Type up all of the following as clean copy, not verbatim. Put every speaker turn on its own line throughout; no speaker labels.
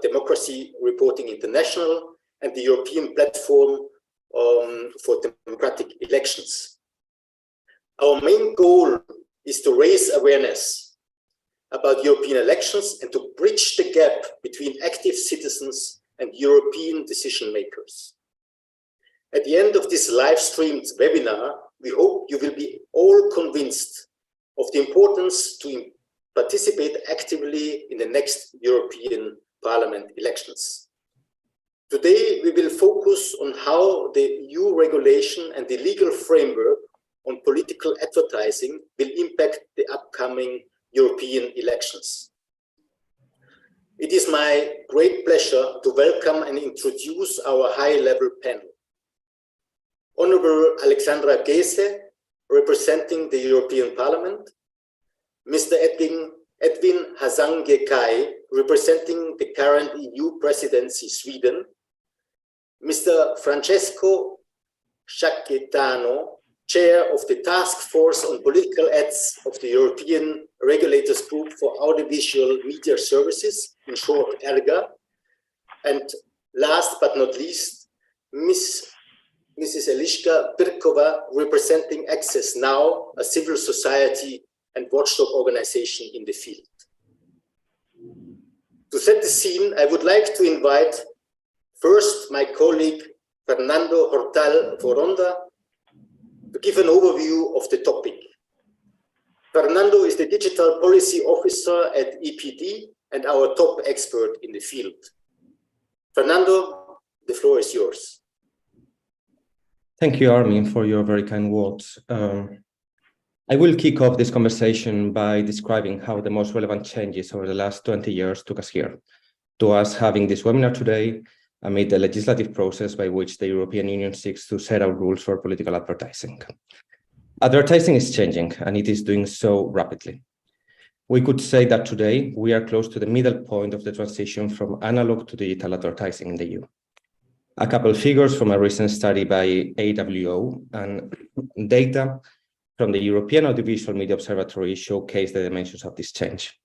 Democracy Reporting International, and the European Platform for Democratic Elections. Our main goal is to raise awareness about European elections and to bridge the gap between active citizens and European decision makers. At the end of this live-streamed webinar, we hope you will be all convinced of the importance to participate actively in the next European Parliament elections. Today, we will focus on how the EU regulation and the legal framework on political advertising will impact the upcoming European elections. It is my great pleasure to welcome and introduce our high-level panel. Honorable Alexandra Geese, representing the European Parliament, Mr. Edwin Hazangekai, representing the current EU presidency, Sweden, Mr. Francesco Sciacchettano, Chair of the Task Force on Political Ads of the European Regulators Group for Audiovisual Media Services, in short, ERGA, and last but not least, Mrs. Eliška Pirkova, representing Access Now, a civil society and watchdog organization in the field. To set the scene, I would like to invite first my colleague Fernando Hortal Foronda to give an overview of the topic. Fernando is the Digital Policy Officer at EPD and our top expert in the field. Fernando, the floor is yours.
Thank you, Armin, for your very kind words. I will kick off this conversation by describing how the most relevant changes over the last 20 years took us here, to us having this webinar today amid the legislative process by which the European Union seeks to set out rules for political advertising. Advertising is changing, and it is doing so rapidly. We could say that today we are close to the middle point of the transition from analog to digital advertising in the EU. A couple of figures from a recent study by AWO and data from the European Audiovisual Media Observatory showcase the dimensions of this change.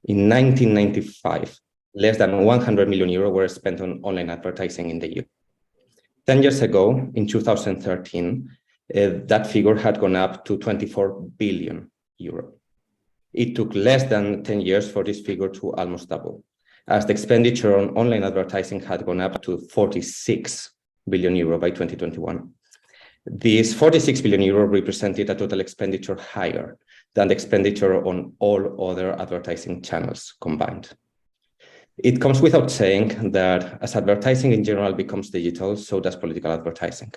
In 1995, less than 100 million euro were spent on online advertising in the EU. 10 years ago, in 2013, that figure had gone up to 24 billion euro. It took less than 10 years for this figure to almost double, as the expenditure on online advertising had gone up to 46 billion euro by 2021. This 46 billion euro represented a total expenditure higher than the expenditure on all other advertising channels combined. It comes without saying that as advertising in general becomes digital, so does political advertising.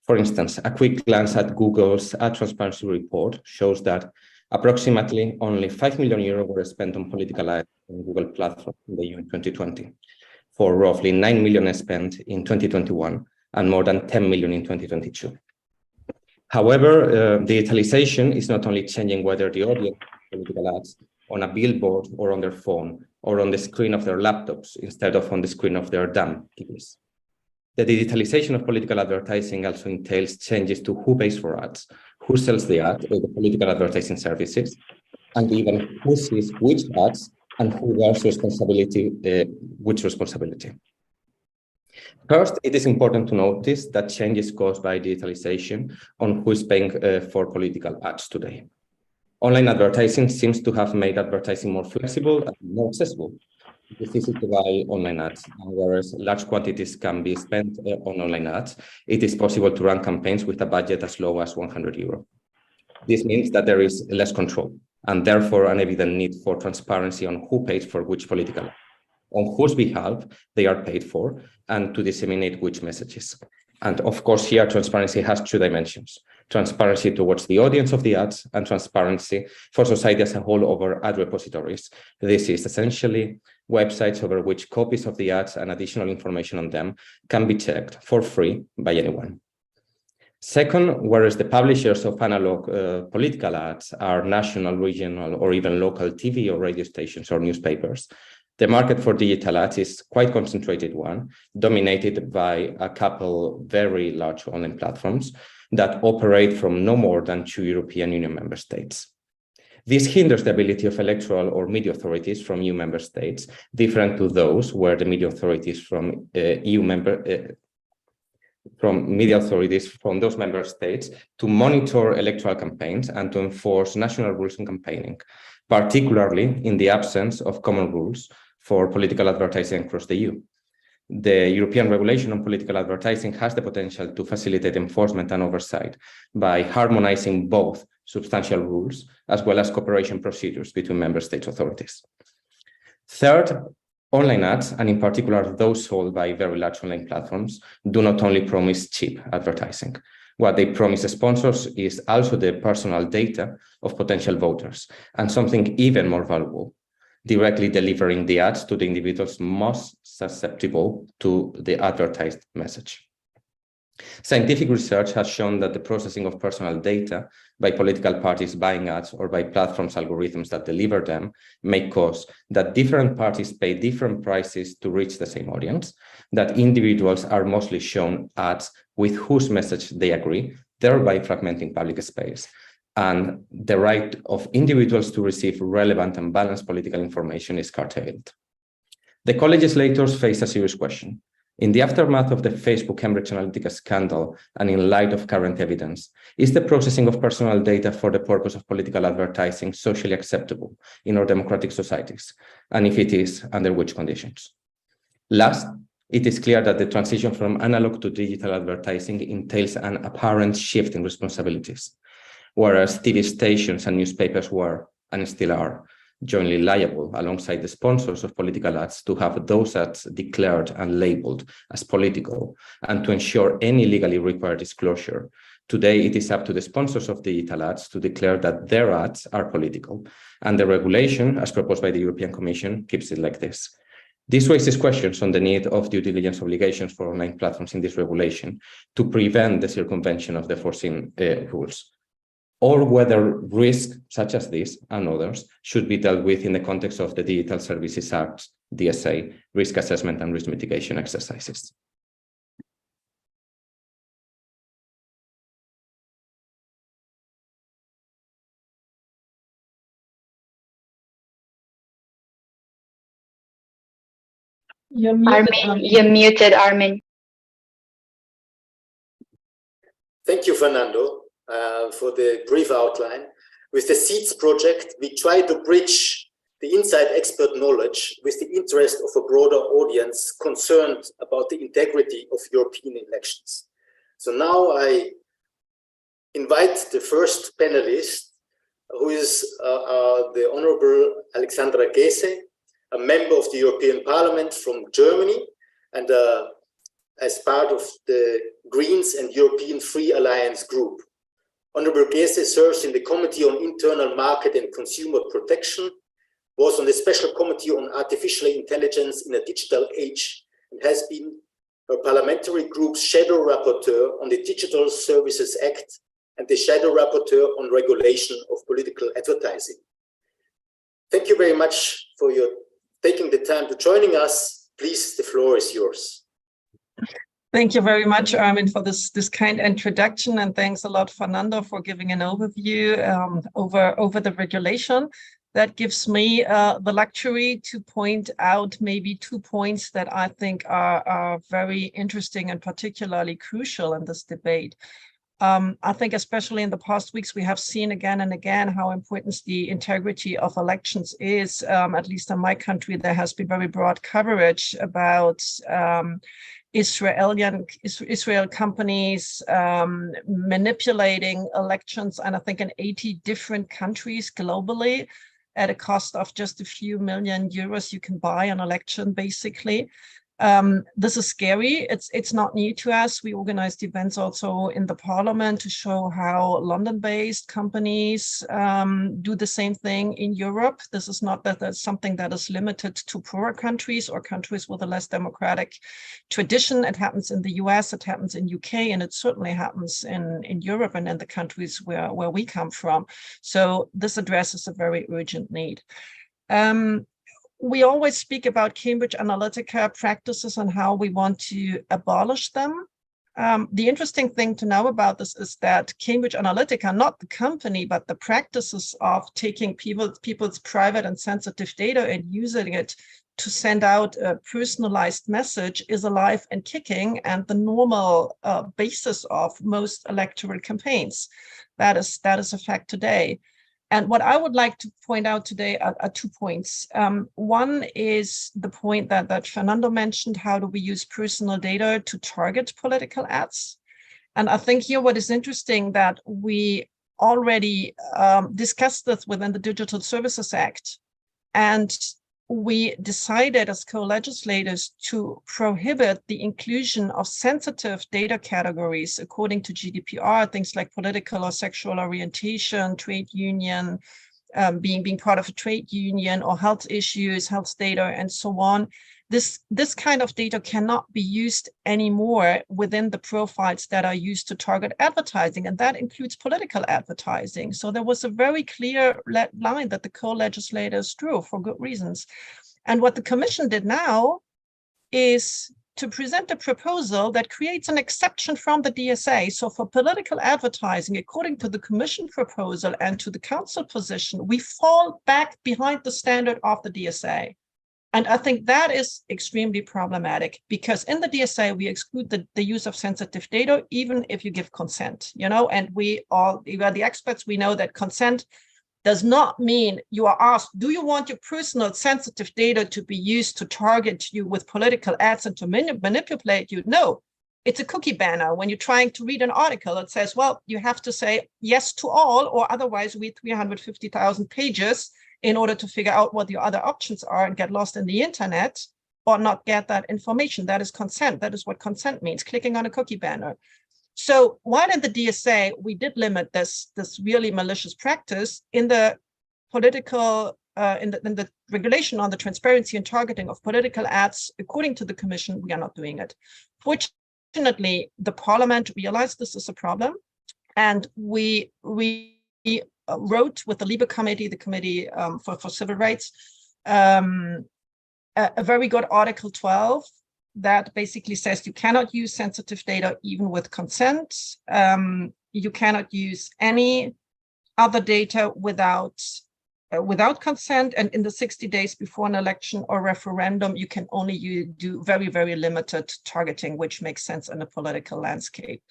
For instance, a quick glance at Google's ad transparency report shows that approximately only 5 million euros were spent on political ads on Google platform in the EU in 2020, for roughly 9 million spent in 2021 and more than 10 million in 2022. However, digitalization is not only changing whether the audience political ads on a billboard or on their phone or on the screen of their laptops instead of on the screen of their dumb TVs. The digitalization of political advertising also entails changes to who pays for ads, who sells the ad or the political advertising services, and even who sees which ads and who bears responsibility, which responsibility. First, it is important to notice that change is caused by digitalization on who is paying for political ads today. Online advertising seems to have made advertising more flexible and more accessible. It is easy to buy online ads, and whereas large quantities can be spent on online ads, it is possible to run campaigns with a budget as low as 100 euro. This means that there is less control, and therefore an evident need for transparency on who pays for which political ad, on whose behalf they are paid for, and to disseminate which messages. And of course, here transparency has two dimensions: transparency towards the audience of the ads and transparency for society as a whole over ad repositories. This is essentially websites over which copies of the ads and additional information on them can be checked for free by anyone. Second, whereas the publishers of analog political ads are national, regional, or even local TV or radio stations or newspapers, the market for digital ads is quite concentrated one, dominated by a couple very large online platforms that operate from no more than 2 European Union member states. This hinders the ability of electoral or media authorities from EU member states, different to those where the media authorities from media authorities from those member states to monitor electoral campaigns and to enforce national rules on campaigning, particularly in the absence of common rules for political advertising across the EU. The European regulation on political advertising has the potential to facilitate enforcement and oversight by harmonizing both substantial rules as well as cooperation procedures between member state authorities. Third, online ads, and in particular those sold by very large online platforms, do not only promise cheap advertising. What they promise sponsors is also the personal data of potential voters, and something even more valuable, directly delivering the ads to the individuals most susceptible to the advertised message. Scientific research has shown that the processing of personal data by political parties buying ads or by platforms' algorithms that deliver them may cause that different parties pay different prices to reach the same audience, that individuals are mostly shown ads with whose message they agree, thereby fragmenting public space, and the right of individuals to receive relevant and balanced political information is curtailed. The co-legislators face a serious question. In the aftermath of the Facebook Cambridge Analytica scandal and in light of current evidence, is the processing of personal data for the purpose of political advertising socially acceptable in our democratic societies? And if it is, under which conditions? Last, it is clear that the transition from analog to digital advertising entails an apparent shift in responsibilities. Whereas TV stations and newspapers were, and still are, jointly liable alongside the sponsors of political ads to have those ads declared and labeled as political and to ensure any legally required disclosure. Today, it is up to the sponsors of digital ads to declare that their ads are political, and the regulation, as proposed by the European Commission, keeps it like this. This raises questions on the need of due diligence obligations for online platforms in this regulation to prevent the circumvention of the foreseen rules, or whether risks such as this and others should be dealt with in the context of the Digital Services Act, DSA, risk assessment and risk mitigation exercises.
You're muted,
Armin, you're muted, Armin.
Thank you, Fernando, for the brief outline. With the SEEEDS project, we try to bridge the inside expert knowledge with the interest of a broader audience concerned about the integrity of European elections. So now I invite the first panelist, who is the Honorable Alexandra Gese, a member of the European Parliament from Germany, and as part of the Greens and European Free Alliance group. Honorable Gese serves in the Committee on Internal Market and Consumer Protection, was on the Special Committee on Artificial Intelligence in a Digital Age, and has been her parliamentary group's shadow rapporteur on the Digital Services Act and the shadow rapporteur on regulation of political advertising. Thank you very much for your taking the time to joining us. Please, the floor is yours.
Thank you very much, Armin, for this kind introduction, and thanks a lot, Fernando, for giving an overview over the regulation. That gives me the luxury to point out maybe 2 points that I think are very interesting and particularly crucial in this debate. I think especially in the past weeks, we have seen again and again how important the integrity of elections is. At least in my country, there has been very broad coverage about Israel companies manipulating elections, and I think in 80 different countries globally at a cost of just a few million euros. You can buy an election, basically. This is scary. It's not new to us. We organized events also in the parliament to show how London-based companies do the same thing in Europe. This is not that that's something that is limited to poorer countries or countries with a less democratic tradition. It happens in the US, it happens in UK, and it certainly happens in Europe and in the countries where we come from. So this addresses a very urgent need. We always speak about Cambridge Analytica practices and how we want to abolish them. The interesting thing to know about this is that Cambridge Analytica, not the company, but the practices of taking people's private and sensitive data and using it to send out a personalized message is alive and kicking, and the normal basis of most electoral campaigns. That is a fact today. And what I would like to point out today are 2 points. One is the point that Fernando mentioned: how do we use personal data to target political ads? And I think here what is interesting that we already discussed this within the Digital Services Act. And we decided as co-legislators to prohibit the inclusion of sensitive data categories according to GDPR, things like political or sexual orientation, trade union, being part of a trade union, or health issues, health data, and so on. This kind of data cannot be used anymore within the profiles that are used to target advertising, and that includes political advertising. So there was a very clear line that the co-legislators drew for good reasons. And what the Commission did now is to present a proposal that creates an exception from the DSA. So for political advertising, according to the Commission proposal and to the Council position, we fall back behind the standard of the DSA. And I think that is extremely problematic, because in the DSA, we exclude the use of sensitive data, even if you give consent, and we are the experts. We know that consent does not mean you are asked, do you want your personal sensitive data to be used to target you with political ads and to manipulate you? No, it's a cookie banner. When you're trying to read an article, it says, well, you have to say yes to all, or otherwise read 350,000 pages in order to figure out what your other options are and get lost in the internet or not get that information. That is consent. That is what consent means, clicking on a cookie banner. So while in the DSA, we did limit this really malicious practice, in the political, in the regulation on the transparency and targeting of political ads, according to the Commission, we are not doing it. Fortunately, the Parliament realized this is a problem, and we wrote with the LIBE committee, the Committee for Civil Rights, a very good Article 12 that basically says you cannot use sensitive data even with consent. You cannot use any other data without consent, and in the 60 days before an election or referendum, you can only do very, very limited targeting, which makes sense in a political landscape.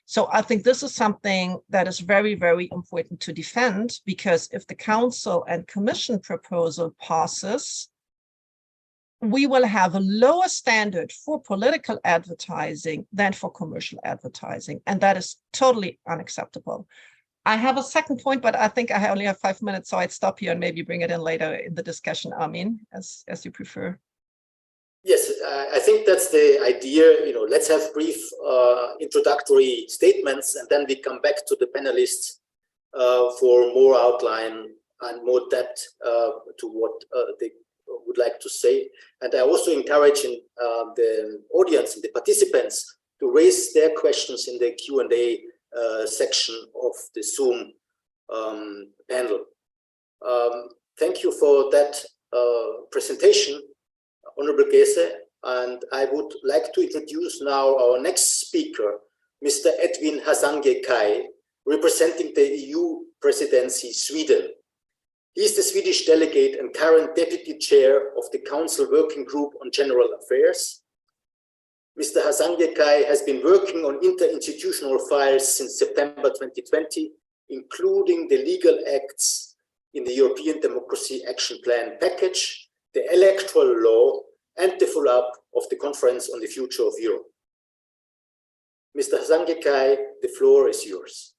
So I think this is something that is very, very important to defend, because if the Council and Commission proposal passes, we will have a lower standard for political advertising than for commercial advertising, and that is totally unacceptable. I have a second point, but I think I only have 5 minutes, so I'd stop here and maybe bring it in later in the discussion, Armin, as you prefer.
Yes, I think that's the idea. Let's have brief introductory statements, and then we come back to the panelists for more outline and more depth to what they would like to say. And I also encourage the audience and the participants to raise their questions in the Q&A section of the Zoom panel. Thank you for that presentation, Honorable Gese, and I would like to introduce now our next speaker, Mr. Edwin Hasange-Kai, representing the EU presidency, Sweden. He is the Swedish delegate and current deputy chair of the Council Working Group on General Affairs. Mr. Hasange-Kai has been working on interinstitutional files since September 2020, including the legal acts in the European Democracy Action Plan package, the electoral law, and the follow-up of the Conference on the Future of Europe. Mr. Hasange-Kai, the floor is yours.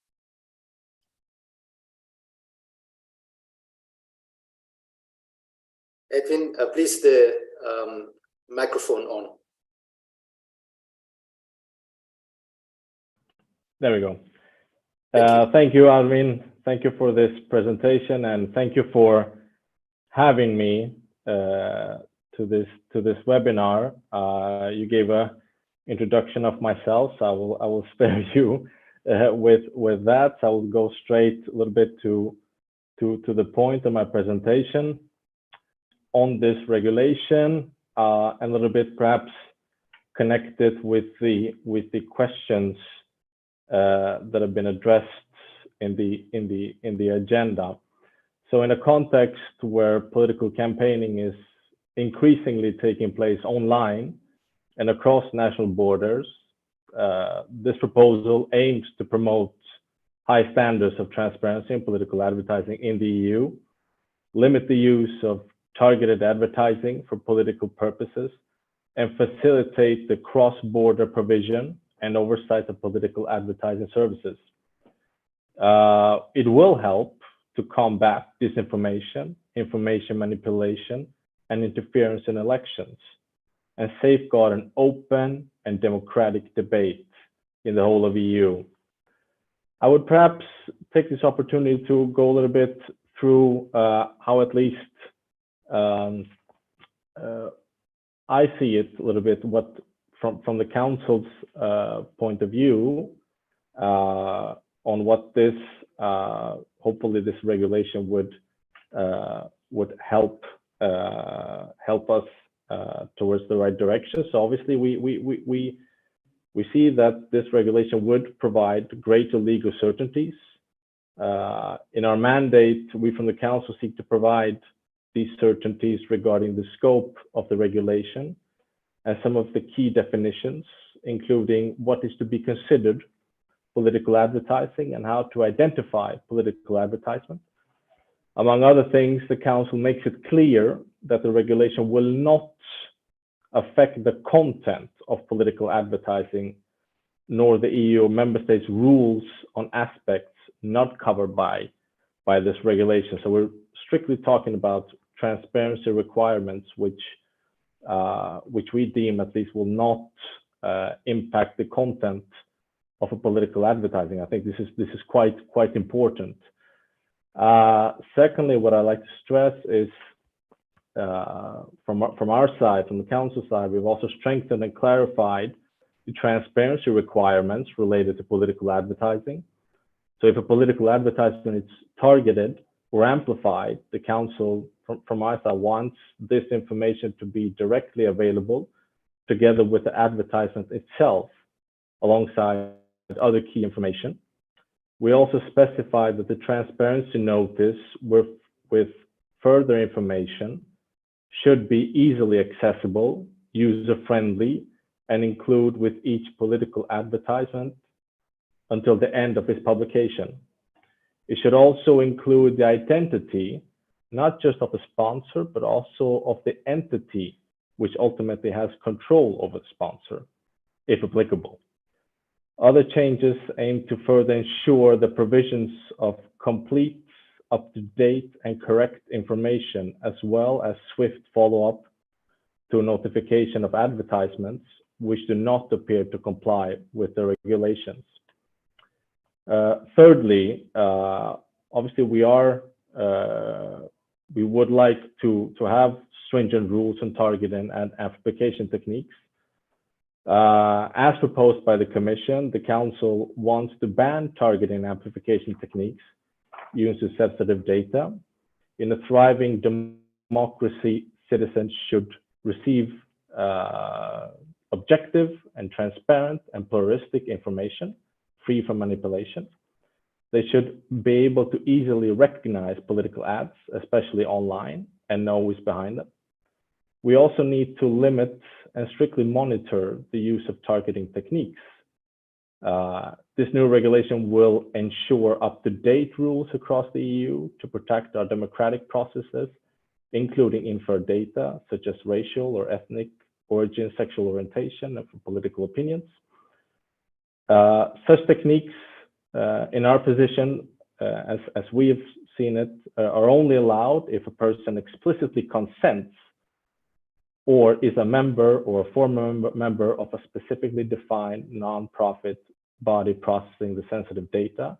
Edwin, please the microphone on.
There we go. Thank you, Armin. Thank you for this presentation, and thank you for having me to this webinar. You gave an introduction of myself, so I will spare you with that. I will go straight a little bit to the point of my presentation on this regulation, and a little bit perhaps connected with the questions that have been addressed in the agenda. So in a context where political campaigning is increasingly taking place online and across national borders, this proposal aims to promote high standards of transparency in political advertising in the EU, limit the use of targeted advertising for political purposes, and facilitate the cross-border provision and oversight of political advertising services. It will help to combat disinformation, information manipulation, and interference in elections, and safeguard an open and democratic debate in the whole of EU. I would perhaps take this opportunity to go a little bit through how at least I see it a little bit, what from the Council's point of view on what this hopefully this regulation would help us towards the right direction. So obviously we see that this regulation would provide greater legal certainties. In our mandate, we from the Council seek to provide these certainties regarding the scope of the regulation and some of the key definitions, including what is to be considered political advertising and how to identify political advertisement. Among other things, the Council makes it clear that the regulation will not affect the content of political advertising, nor the EU member states' rules on aspects not covered by this regulation. So we're strictly talking about transparency requirements, which we deem at least will not impact the content of a political advertising. I think this is quite important. Secondly, what I like to stress is from our side, from the Council side, we've also strengthened and clarified the transparency requirements related to political advertising. So if a political advertisement is targeted or amplified, the Council from our side wants this information to be directly available together with the advertisement itself alongside other key information. We also specify that the transparency notice with further information should be easily accessible, user-friendly, and include with each political advertisement until the end of its publication. It should also include the identity, not just of the sponsor, but also of the entity which ultimately has control over the sponsor, if applicable. Other changes aim to further ensure the provisions of complete, up-to-date, and correct information, as well as swift follow-up to notification of advertisements which do not appear to comply with the regulations. Thirdly, obviously we would like to have stringent rules on targeting and amplification techniques. As proposed by the Commission, the Council wants to ban targeting and amplification techniques used to sensitive data. In a thriving democracy, citizens should receive objective and transparent and pluralistic information, free from manipulation. They should be able to easily recognize political ads, especially online, and know who's behind them. We also need to limit and strictly monitor the use of targeting techniques. This new regulation will ensure up-to-date rules across the EU to protect our democratic processes, including inferred data such as racial or ethnic origin, sexual orientation, and for political opinions. Such techniques, in our position, as we have seen it, are only allowed if a person explicitly consents or is a member or a former member of a specifically defined non-profit body processing the sensitive data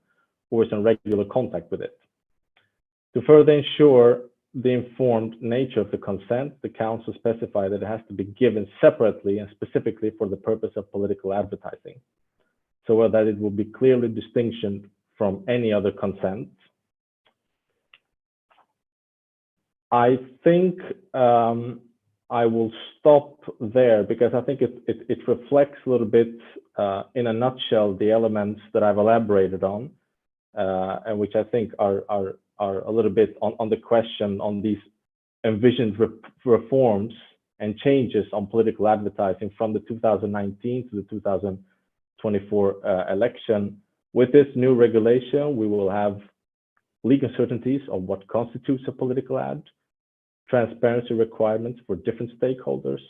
or is in regular contact with it. To further ensure the informed nature of the consent, the Council specified that it has to be given separately and specifically for the purpose of political advertising, so that it will be clearly distinguished from any other consent. I think I will stop there because I think it reflects a little bit, in a nutshell, the elements that I've elaborated on, and which I think are a little bit on the question on these envisioned reforms and changes on political advertising from the 2019 to the 2024 election. With this new regulation, we will have legal certainties on what constitutes a political ad, transparency requirements for different stakeholders,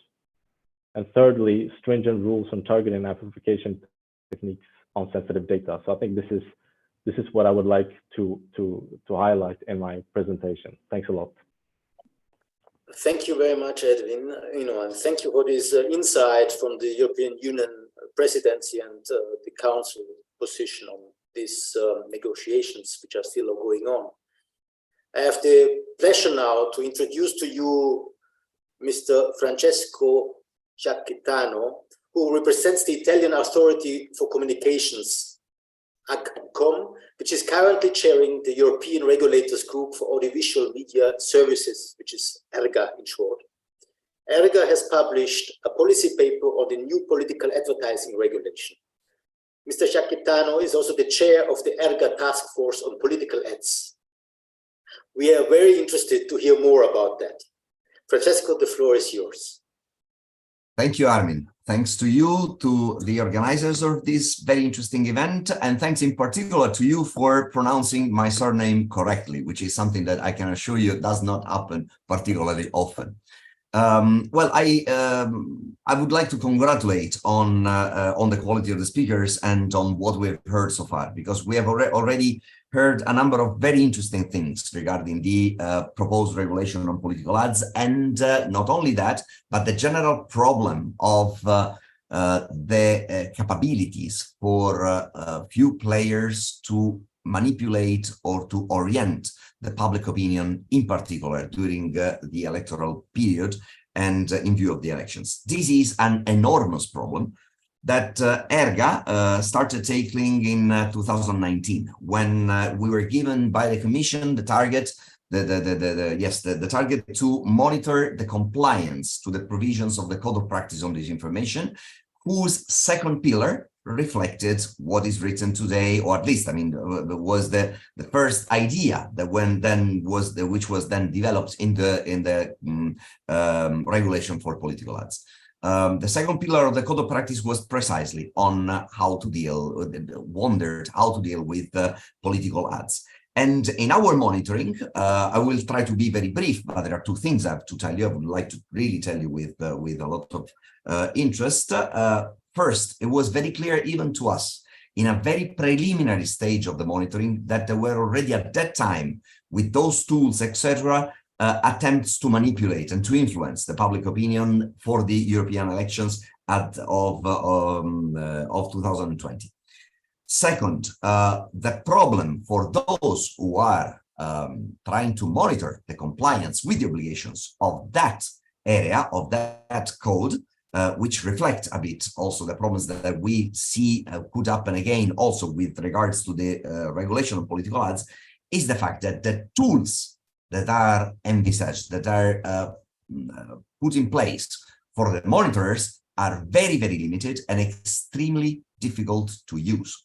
and thirdly, stringent rules on targeting and amplification techniques on sensitive data. So I think this is what I would like to highlight in my presentation. Thanks a lot.
Thank you very much, Edwin. And thank you for this insight from the European Union presidency and the Council position on these negotiations, which are still going on. I have the pleasure now to introduce to you Mr. Francesco Giacchettano, who represents the Italian Authority for Communications, AGCOM, which is currently chairing the European Regulators Group for Audiovisual Media Services, which is ERGA in short. ERGA has published a policy paper on the new political advertising regulation. Mr. Giacchettano is also the chair of the ERGA task force on political ads. We are very interested to hear more about that. Francesco, the floor is yours.
Thank you, Armin. Thanks to you, to the organizers of this very interesting event, and thanks in particular to you for pronouncing my surname correctly, which is something that I can assure you does not happen particularly often. Well, I would like to congratulate on the quality of the speakers and on what we've heard so far, because we have already heard a number of very interesting things regarding the proposed regulation on political ads, and not only that, but the general problem of the capabilities for few players to manipulate or to orient the public opinion, in particular during the electoral period and in view of the elections. This is an enormous problem that ERGA started tackling in 2019, when we were given by the Commission the target, the target to monitor the compliance to the provisions of the Code of Practice on Disinformation, whose second pillar reflected what is written today, or at least, I mean, was the first idea that which was then developed in the regulation for political ads. The second pillar of the Code of Practice was precisely on how to deal with political ads. And in our monitoring, I will try to be very brief, but there are two things I have to tell you. I would like to really tell you with a lot of interest. First, it was very clear even to us in a very preliminary stage of the monitoring that there were already at that time, with those tools, etc., attempts to manipulate and to influence the public opinion for the European elections of 2020. Second, the problem for those who are trying to monitor the compliance with the obligations of that area, of that code, which reflect a bit also the problems that we see could happen again also with regards to the regulation of political ads, is the fact that the tools that are envisaged, that are put in place for the monitors are very, very limited and extremely difficult to use.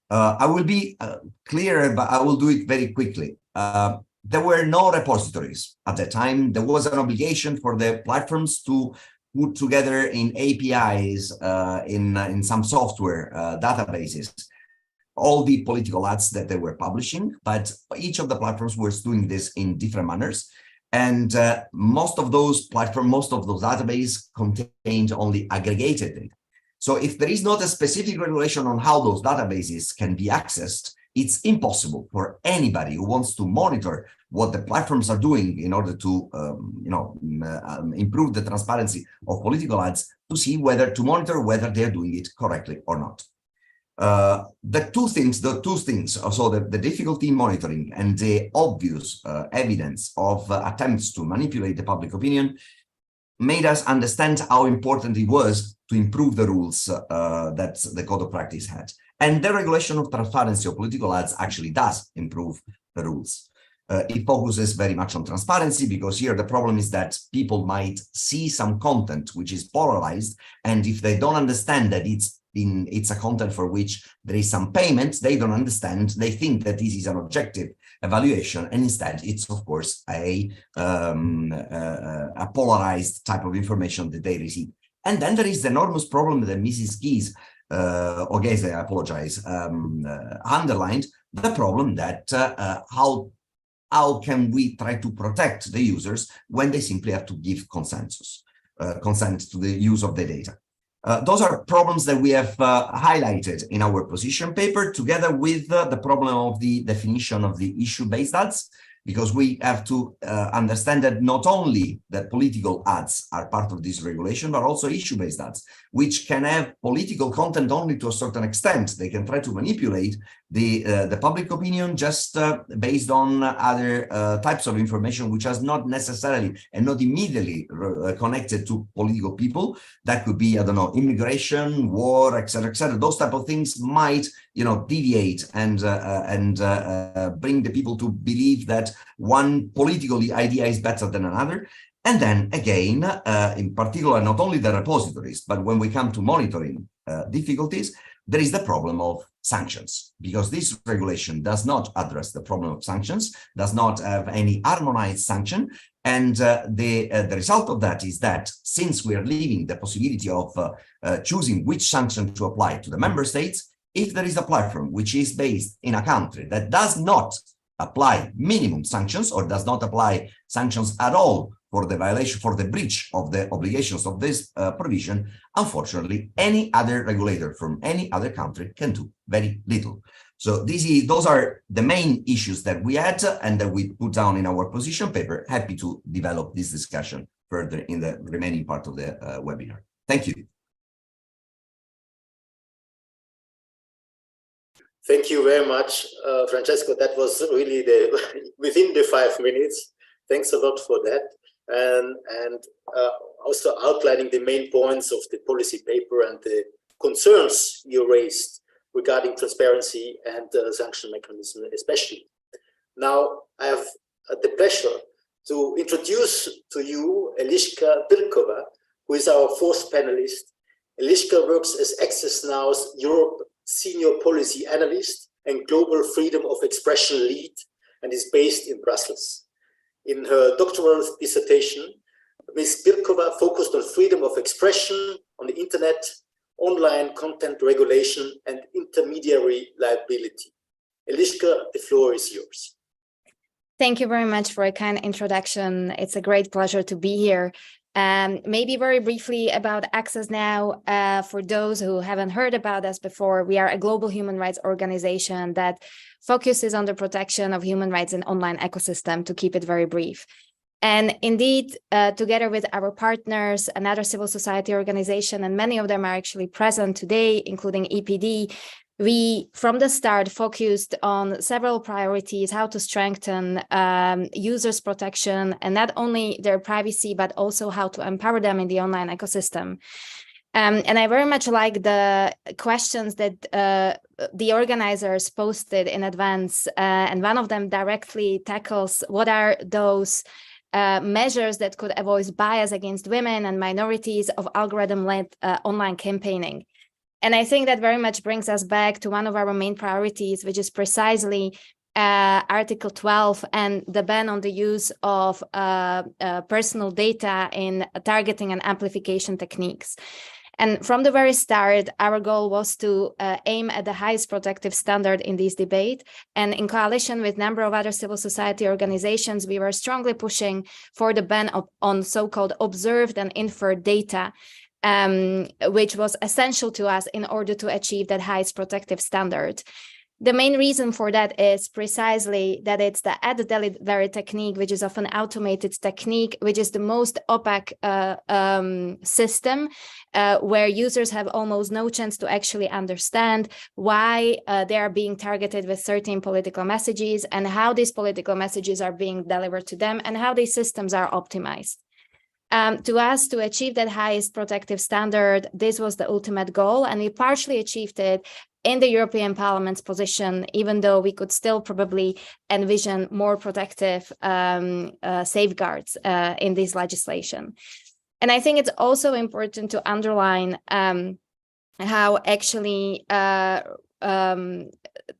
I will be clear, but I will do it very quickly. There were no repositories at that time. There was an obligation for the platforms to put together in APIs, in some software databases, all the political ads that they were publishing, but each of the platforms was doing this in different manners. And most of those platforms, most of those databases contained only aggregated data. So if there is not a specific regulation on how those databases can be accessed, it's impossible for anybody who wants to monitor what the platforms are doing in order to improve the transparency of political ads to see to monitor whether they're doing it correctly or not. The two things, so the difficulty in monitoring and the obvious evidence of attempts to manipulate the public opinion made us understand how important it was to improve the rules that the Code of Practice had. And the regulation of transparency of political ads actually does improve the rules. It focuses very much on transparency, because here the problem is that people might see some content which is polarized, and if they don't understand that it's a content for which there is some payment, they don't understand, they think that this is an objective evaluation, and instead it's of course a polarized type of information that they receive. And then there is the enormous problem that Mrs. Keys, Ogese, I apologize, underlined, the problem that how can we try to protect the users when they simply have to give consent to the use of the data. Those are problems that we have highlighted in our position paper, together with the problem of the definition of the issue-based ads, because we have to understand that not only that political ads are part of this regulation, but also issue-based ads, which can have political content only to a certain extent. They can try to manipulate the public opinion just based on other types of information, which is not necessarily and not immediately connected to political people. That could be, I don't know, immigration, war, etc., etc. Those type of things might, deviate and bring the people to believe that one political idea is better than another. And then again, in particular, not only the repositories, but when we come to monitoring difficulties, there is the problem of sanctions, because this regulation does not address the problem of sanctions, does not have any harmonized sanction. And the result of that is that since we are leaving the possibility of choosing which sanction to apply to the member states, if there is a platform which is based in a country that does not apply minimum sanctions or does not apply sanctions at all for the violation, for the breach of the obligations of this provision, unfortunately, any other regulator from any other country can do very little. So those are the main issues that we had and that we put down in our position paper. Happy to develop this discussion further in the remaining part of the webinar. Thank you.
Thank you very much, Francesco. That was really within the 5 minutes. Thanks a lot for that. And also outlining the main points of the policy paper and the concerns you raised regarding transparency and sanction mechanism especially. Now, I have the pleasure to introduce to you Eliška Bilkova, who is our fourth panelist. Eliška works as Access Now's Europe Senior Policy Analyst and Global Freedom of Expression Lead, and is based in Brussels. In her doctoral dissertation, Ms. Bilkova focused on freedom of expression on the internet, online content regulation, and intermediary liability. Eliška, the floor is yours.
Thank you very much for a kind introduction. It's a great pleasure to be here. Maybe very briefly about Access Now, for those who haven't heard about us before, we are a global human rights organization that focuses on the protection of human rights in online ecosystem, to keep it very brief. And indeed, together with our partners, another civil society organization, and many of them are actually present today, including EPD, we, from the start, focused on several priorities, how to strengthen users' protection, and not only their privacy, but also how to empower them in the online ecosystem. And I very much like the questions that the organizers posted in advance, and one of them directly tackles what are those measures that could avoid bias against women and minorities of algorithm-led online campaigning. And I think that very much brings us back to one of our main priorities, which is precisely Article 12 and the ban on the use of personal data in targeting and amplification techniques. And from the very start, our goal was to aim at the highest protective standard in this debate. And in coalition with a number of other civil society organizations, we were strongly pushing for the ban on so-called observed and inferred data, which was essential to us in order to achieve that highest protective standard. The main reason for that is precisely that it's the added delivery technique, which is often automated technique, which is the most opaque system, where users have almost no chance to actually understand why they are being targeted with certain political messages and how these political messages are being delivered to them and how these systems are optimized. To us, to achieve that highest protective standard, this was the ultimate goal, and we partially achieved it in the European Parliament's position, even though we could still probably envision more protective safeguards in this legislation. And I think it's also important to underline how actually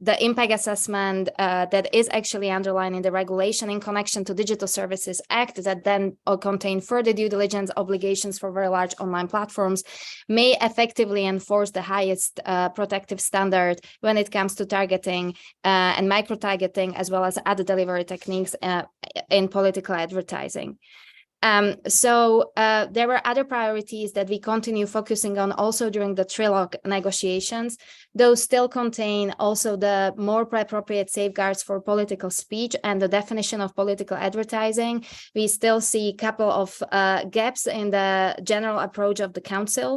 the impact assessment that is actually underlined in the regulation in connection to Digital Services Act that then contain further due diligence obligations for very large online platforms may effectively enforce the highest protective standard when it comes to targeting and micro-targeting, as well as other delivery techniques in political advertising. So there were other priorities that we continue focusing on also during the trilogue negotiations. Those still contain also the more appropriate safeguards for political speech and the definition of political advertising. We still see a couple of gaps in the general approach of the Council,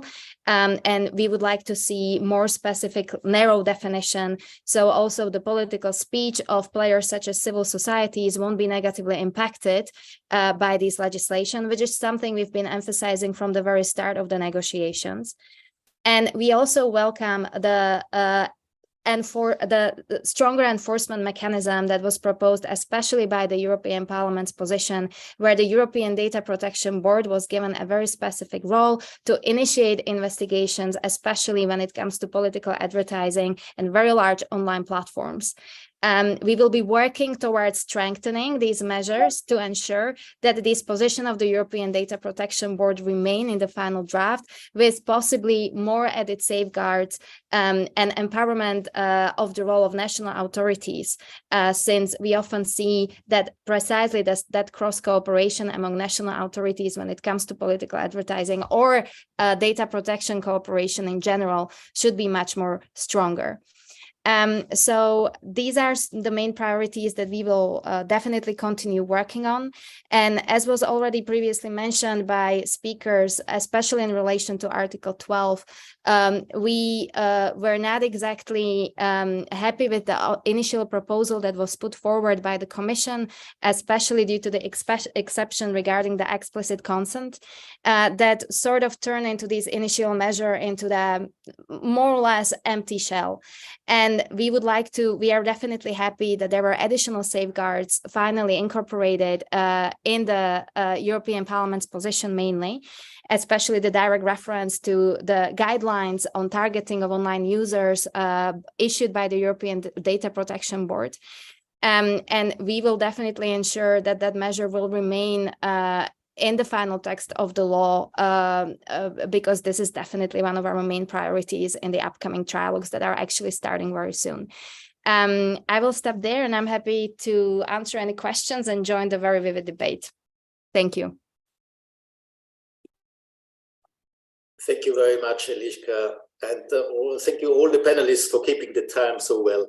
and we would like to see more specific narrow definition. So also the political speech of players such as civil societies won't be negatively impacted by these legislation, which is something we've been emphasizing from the very start of the negotiations. And we also welcome the stronger enforcement mechanism that was proposed, especially by the European Parliament's position, where the European Data Protection Board was given a very specific role to initiate investigations, especially when it comes to political advertising and very large online platforms. We will be working towards strengthening these measures to ensure that the disposition of the European Data Protection Board remain in the final draft, with possibly more added safeguards and empowerment of the role of national authorities, since we often see that precisely that cross-cooperation among national authorities when it comes to political advertising or data protection cooperation in general should be much more stronger. So these are the main priorities that we will definitely continue working on. And as was already previously mentioned by speakers, especially in relation to Article 12, we were not exactly happy with the initial proposal that was put forward by the Commission, especially due to the exception regarding the explicit consent that sort of turned into this initial measure into the more or less empty shell. And we are definitely happy that there were additional safeguards finally incorporated in the European Parliament's position mainly, especially the direct reference to the guidelines on targeting of online users issued by the European Data Protection Board. And we will definitely ensure that that measure will remain in the final text of the law, because this is definitely one of our main priorities in the upcoming trialogues that are actually starting very soon. I will stop there, and I'm happy to answer any questions and join the very vivid debate. Thank you.
Thank you very much, Eliška, and thank you all the panelists for keeping the time so well.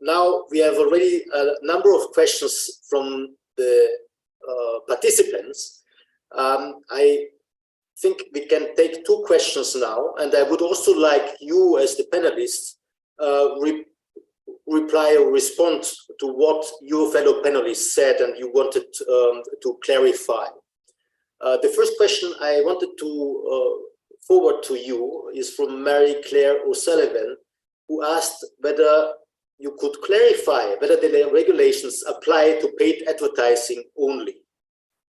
Now we have already a number of questions from the participants. I think we can take two questions now, and I would also like you as the panelists reply or respond to what your fellow panelists said and you wanted to clarify. The first question I wanted to forward to you is from Mary Claire O'Sullivan, who asked whether you could clarify whether the regulations apply to paid advertising only,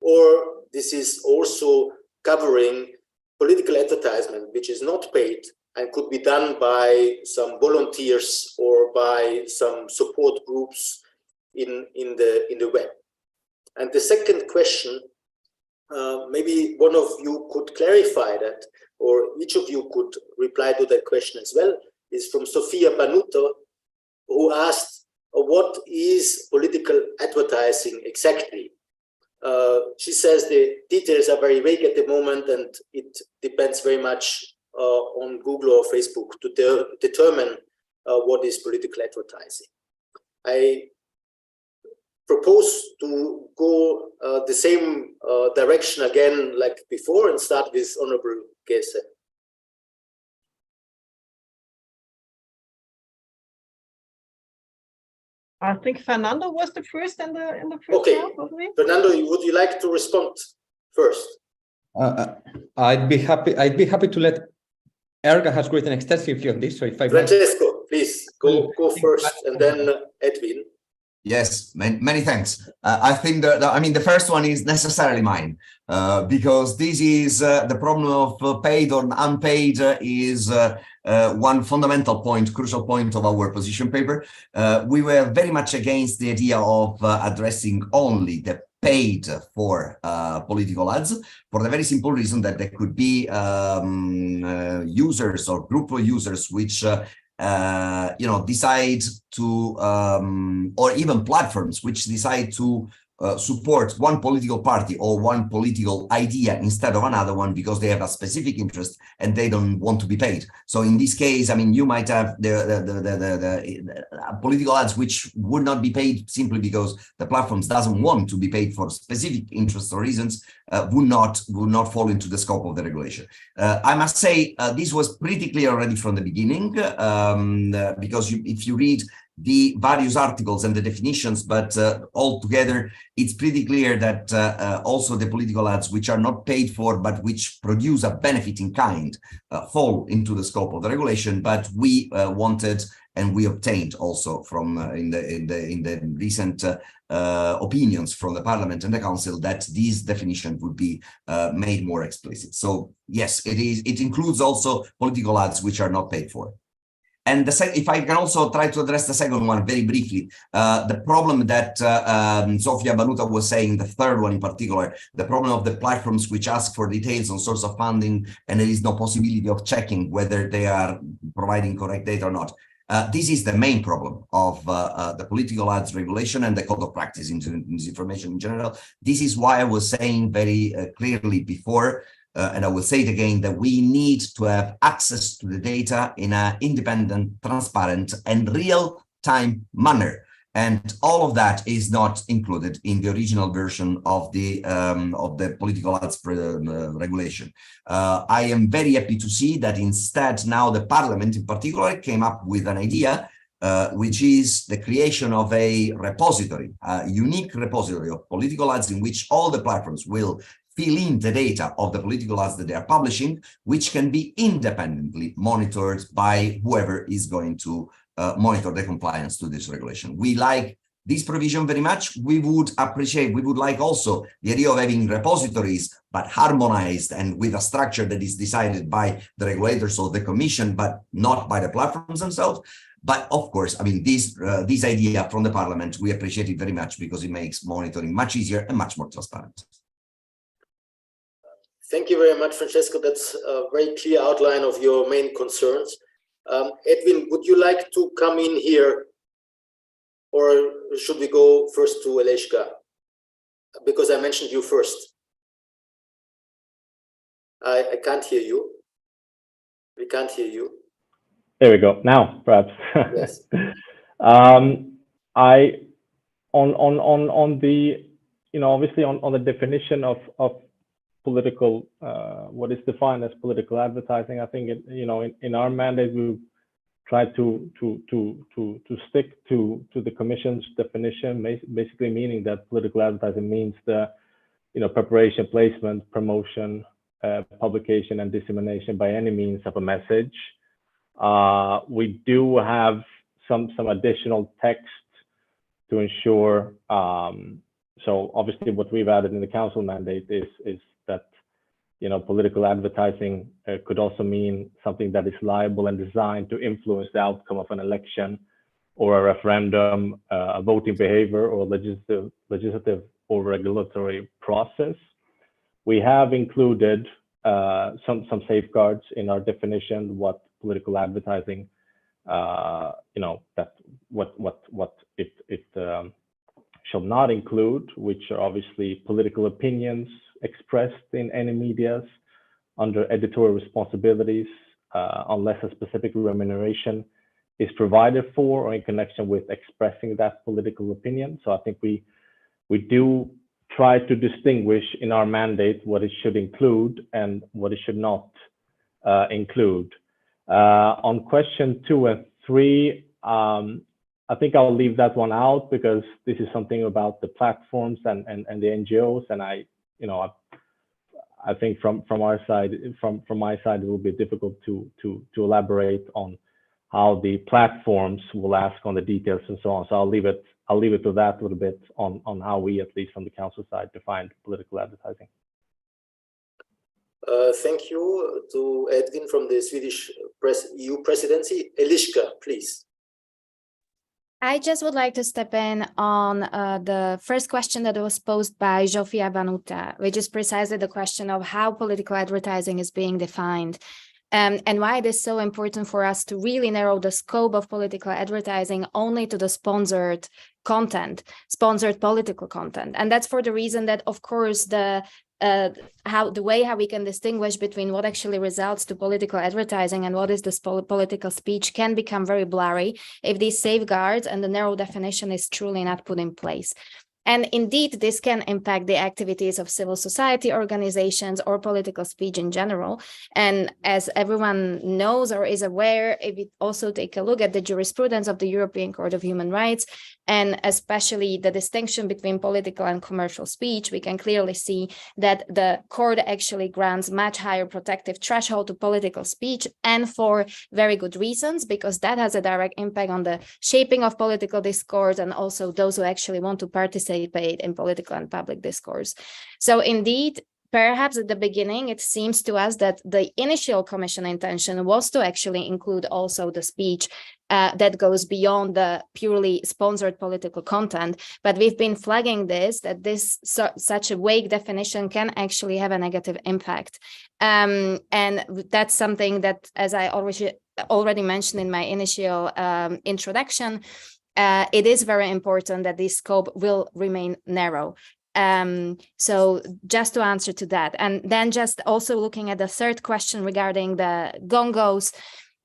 or this is also covering political advertisement, which is not paid and could be done by some volunteers or by some support groups in the web. And the second question, maybe one of you could clarify that, or each of you could reply to that question as well, is from Sofia Banuto, who asked, what is political advertising exactly? She says the details are very vague at the moment, and it depends very much on Google or Facebook to determine what is political advertising. I propose to go the same direction again like before and start with Honorable Gese.
I think Fernando was the first in the first round, wasn't he?
Fernando, would you like to respond first?
I'd be happy to let Erga has written extensively on this. So if I
Francesco. go first, and then Edwin.
Yes, many thanks. I think the first one is necessarily mine, because this is the problem of paid or unpaid is one fundamental point, crucial point of our position paper. We were very much against the idea of addressing only the paid for political ads, for the very simple reason that there could be users or group of users which decide to, or even platforms which decide to support one political party or one political idea instead of another one because they have a specific interest and they don't want to be paid. So in this case, I mean, you might have the political ads which would not be paid simply because the platforms doesn't want to be paid for specific interests or reasons, would not fall into the scope of the regulation. I must say this was pretty clear already from the beginning, because if you read the various articles and the definitions, but altogether, it's pretty clear that also the political ads which are not paid for, but which produce a benefit in kind, fall into the scope of the regulation. But we wanted, and we obtained also from in the recent opinions from the Parliament and the Council, that this definition would be made more explicit. So yes, it includes also political ads which are not paid for. And if I can also try to address the second one very briefly, the problem that Sofia Banuta was saying, the third one in particular, the problem of the platforms which ask for details on source of funding and there is no possibility of checking whether they are providing correct data or not. This is the main problem of the political ads regulation and the code of practice in disinformation in general. This is why I was saying very clearly before, and I will say it again, that we need to have access to the data in an independent, transparent, and real-time manner. And all of that is not included in the original version of the political ads regulation. I am very happy to see that instead now the Parliament in particular came up with an idea which is the creation of a repository, a unique repository of political ads in which all the platforms will fill in the data of the political ads that they are publishing, which can be independently monitored by whoever is going to monitor the compliance to this regulation. We like this provision very much. We would like also the idea of having repositories, but harmonized and with a structure that is decided by the regulators or the Commission, but not by the platforms themselves. But of course, I mean, this idea from the Parliament, we appreciate it very much because it makes monitoring much easier and much more transparent.
Thank you very much, Francesco. That's a very clear outline of your main concerns. Edwin, would you like to come in here, or should we go first to Eleshka? Because I mentioned you first. I can't hear you. We can't hear you.
There we go. Now, perhaps.
Yes.
On the, obviously on the definition of political, what is defined as political advertising, I think in our mandate we try to stick to the Commission's definition, basically meaning that political advertising means the preparation, placement, promotion, publication, and dissemination by any means of a message. We do have some additional text to ensure. So obviously, what we've added in the Council mandate is that political advertising could also mean something that is liable and designed to influence the outcome of an election or a referendum, a voting behavior, or legislative or regulatory process. We have included some safeguards in our definition what political advertising, that what it shall not include, which are obviously political opinions expressed in any medias under editorial responsibilities, unless a specific remuneration is provided for or in connection with expressing that political opinion. So I think we do try to distinguish in our mandate what it should include and what it should not include. On question 2 and 3, I think I'll leave that one out because this is something about the platforms and the NGOs, and I think from our side, from my side, it will be difficult to elaborate on how the platforms will ask on the details and so on. So I'll leave it to that a little bit on how we, at least from the council side, define political advertising.
Thank you to Edwin from the Swedish EU presidency. Eliska, please.
I just would like to step in on the first question that was posed by Zsofia Vanuta, which is precisely the question of how political advertising is being defined. And why it is so important for us to really narrow the scope of political advertising only to the sponsored content, sponsored political content. And that's for the reason that, of course, the way we can distinguish between what actually results to political advertising and what is the political speech can become very blurry if these safeguards and the narrow definition is truly not put in place. And indeed, this can impact the activities of civil society organizations or political speech in general. And as everyone knows or is aware, if we also take a look at the jurisprudence of the European Court of Human Rights, and especially the distinction between political and commercial speech, we can clearly see that the court actually grants much higher protective threshold to political speech, and for very good reasons, because that has a direct impact on the shaping of political discourse and also those who actually want to participate in political and public discourse. So indeed, perhaps at the beginning, it seems to us that the initial Commission intention was to actually include also the speech that goes beyond the purely sponsored political content. But we've been flagging that such a vague definition can actually have a negative impact. And that's something that, as I already mentioned in my initial introduction, it is very important that this scope will remain narrow. So just to answer to that, and then just also looking at the third question regarding the gongos,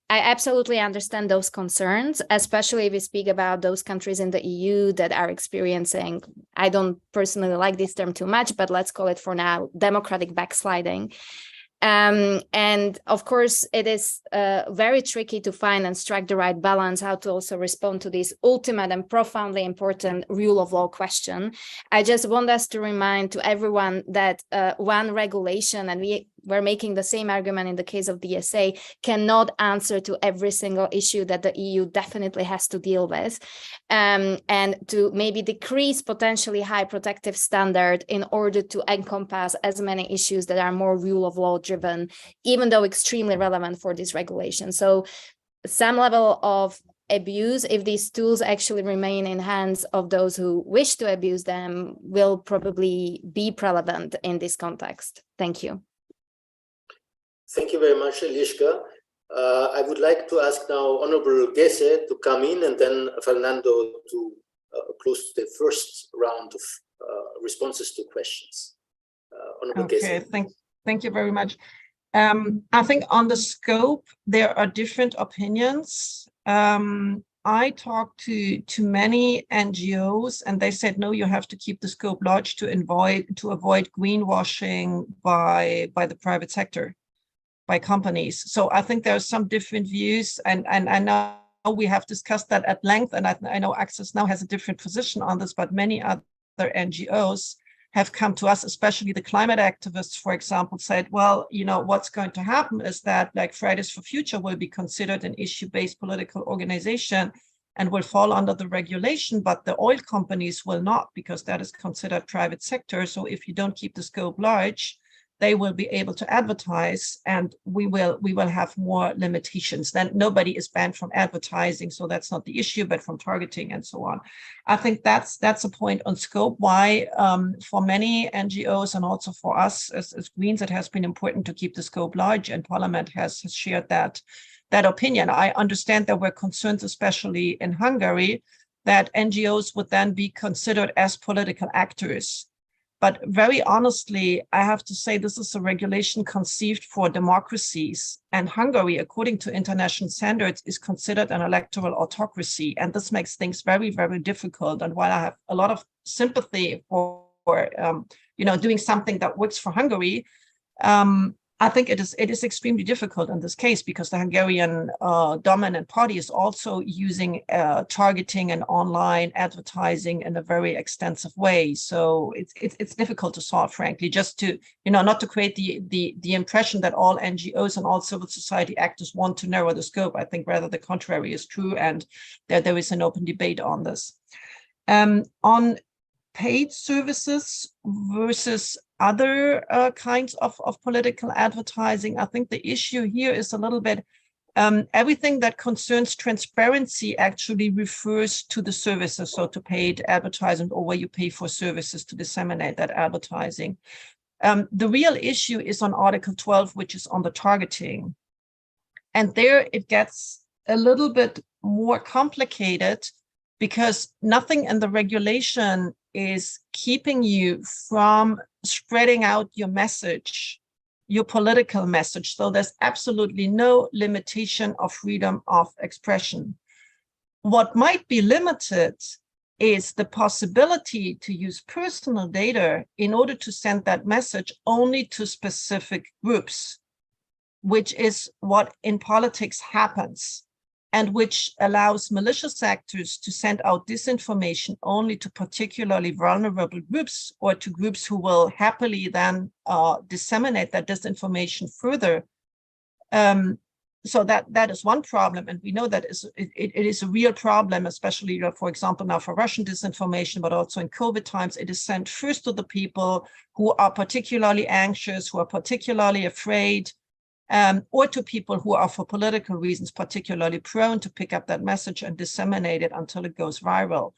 I absolutely understand those concerns, especially if we speak about those countries in the EU that are experiencing, I don't personally like this term too much, but let's call it for now, democratic backsliding. And of course, it is very tricky to find and strike the right balance, how to also respond to this ultimate and profoundly important rule of law question. I just want us to remind to everyone that one regulation, and we're making the same argument in the case of DSA, cannot answer to every single issue that the EU definitely has to deal with, and to maybe decrease potentially high protective standard in order to encompass as many issues that are more rule of law driven, even though extremely relevant for this regulation. So some level of abuse, if these tools actually remain in hands of those who wish to abuse them, will probably be prevalent in this context. Thank you.
Thank you very much, Eliska. I would like to ask now Honorable Gese to come in, and then Fernando to close the first round of responses to questions. Honorable Gese.
Thank you very much. I think on the scope, there are different opinions. I talked to many NGOs, and they said, no, you have to keep the scope large to avoid greenwashing by the private sector, by companies. So I think there are some different views, and I know we have discussed that at length, and I know Access Now has a different position on this, but many other NGOs have come to us, especially the climate activists, for example, said, well, you know, what's going to happen is that like Fridays for Future will be considered an issue-based political organization and will fall under the regulation, but the oil companies will not, because that is considered private sector. So if you don't keep the scope large, they will be able to advertise, and we will have more limitations. Then nobody is banned from advertising, so that's not the issue, but from targeting and so on. I think that's a point on scope why for many NGOs and also for us as Greens, it has been important to keep the scope large, and Parliament has shared that opinion. I understand there were concerns, especially in Hungary, that NGOs would then be considered as political actors. But very honestly, I have to say this is a regulation conceived for democracies. And Hungary, according to international standards, is considered an electoral autocracy. And this makes things very, very difficult. And while I have a lot of sympathy for doing something that works for Hungary, I think it is extremely difficult in this case because the Hungarian dominant party is also using targeting and online advertising in a very extensive way. So it's difficult to solve, frankly, just to, not to create the impression that all NGOs and all civil society actors want to narrow the scope. I think rather the contrary is true, and that there is an open debate on this. On paid services versus other kinds of political advertising, I think the issue here is a little bit everything that concerns transparency actually refers to the services, so to paid advertising or where you pay for services to disseminate that advertising. The real issue is on Article 12, which is on the targeting. And there it gets a little bit more complicated because nothing in the regulation is keeping you from spreading out your message, your political message. So there's absolutely no limitation of freedom of expression. What might be limited is the possibility to use personal data in order to send that message only to specific groups, which is what in politics happens, and which allows malicious actors to send out disinformation only to particularly vulnerable groups or to groups who will happily then disseminate that disinformation further. So that is one problem, and we know that it is a real problem, especially, for example, now for Russian disinformation, but also in COVID times. It is sent first to the people who are particularly anxious, who are particularly afraid, or to people who are, for political reasons, particularly prone to pick up that message and disseminate it until it goes viral.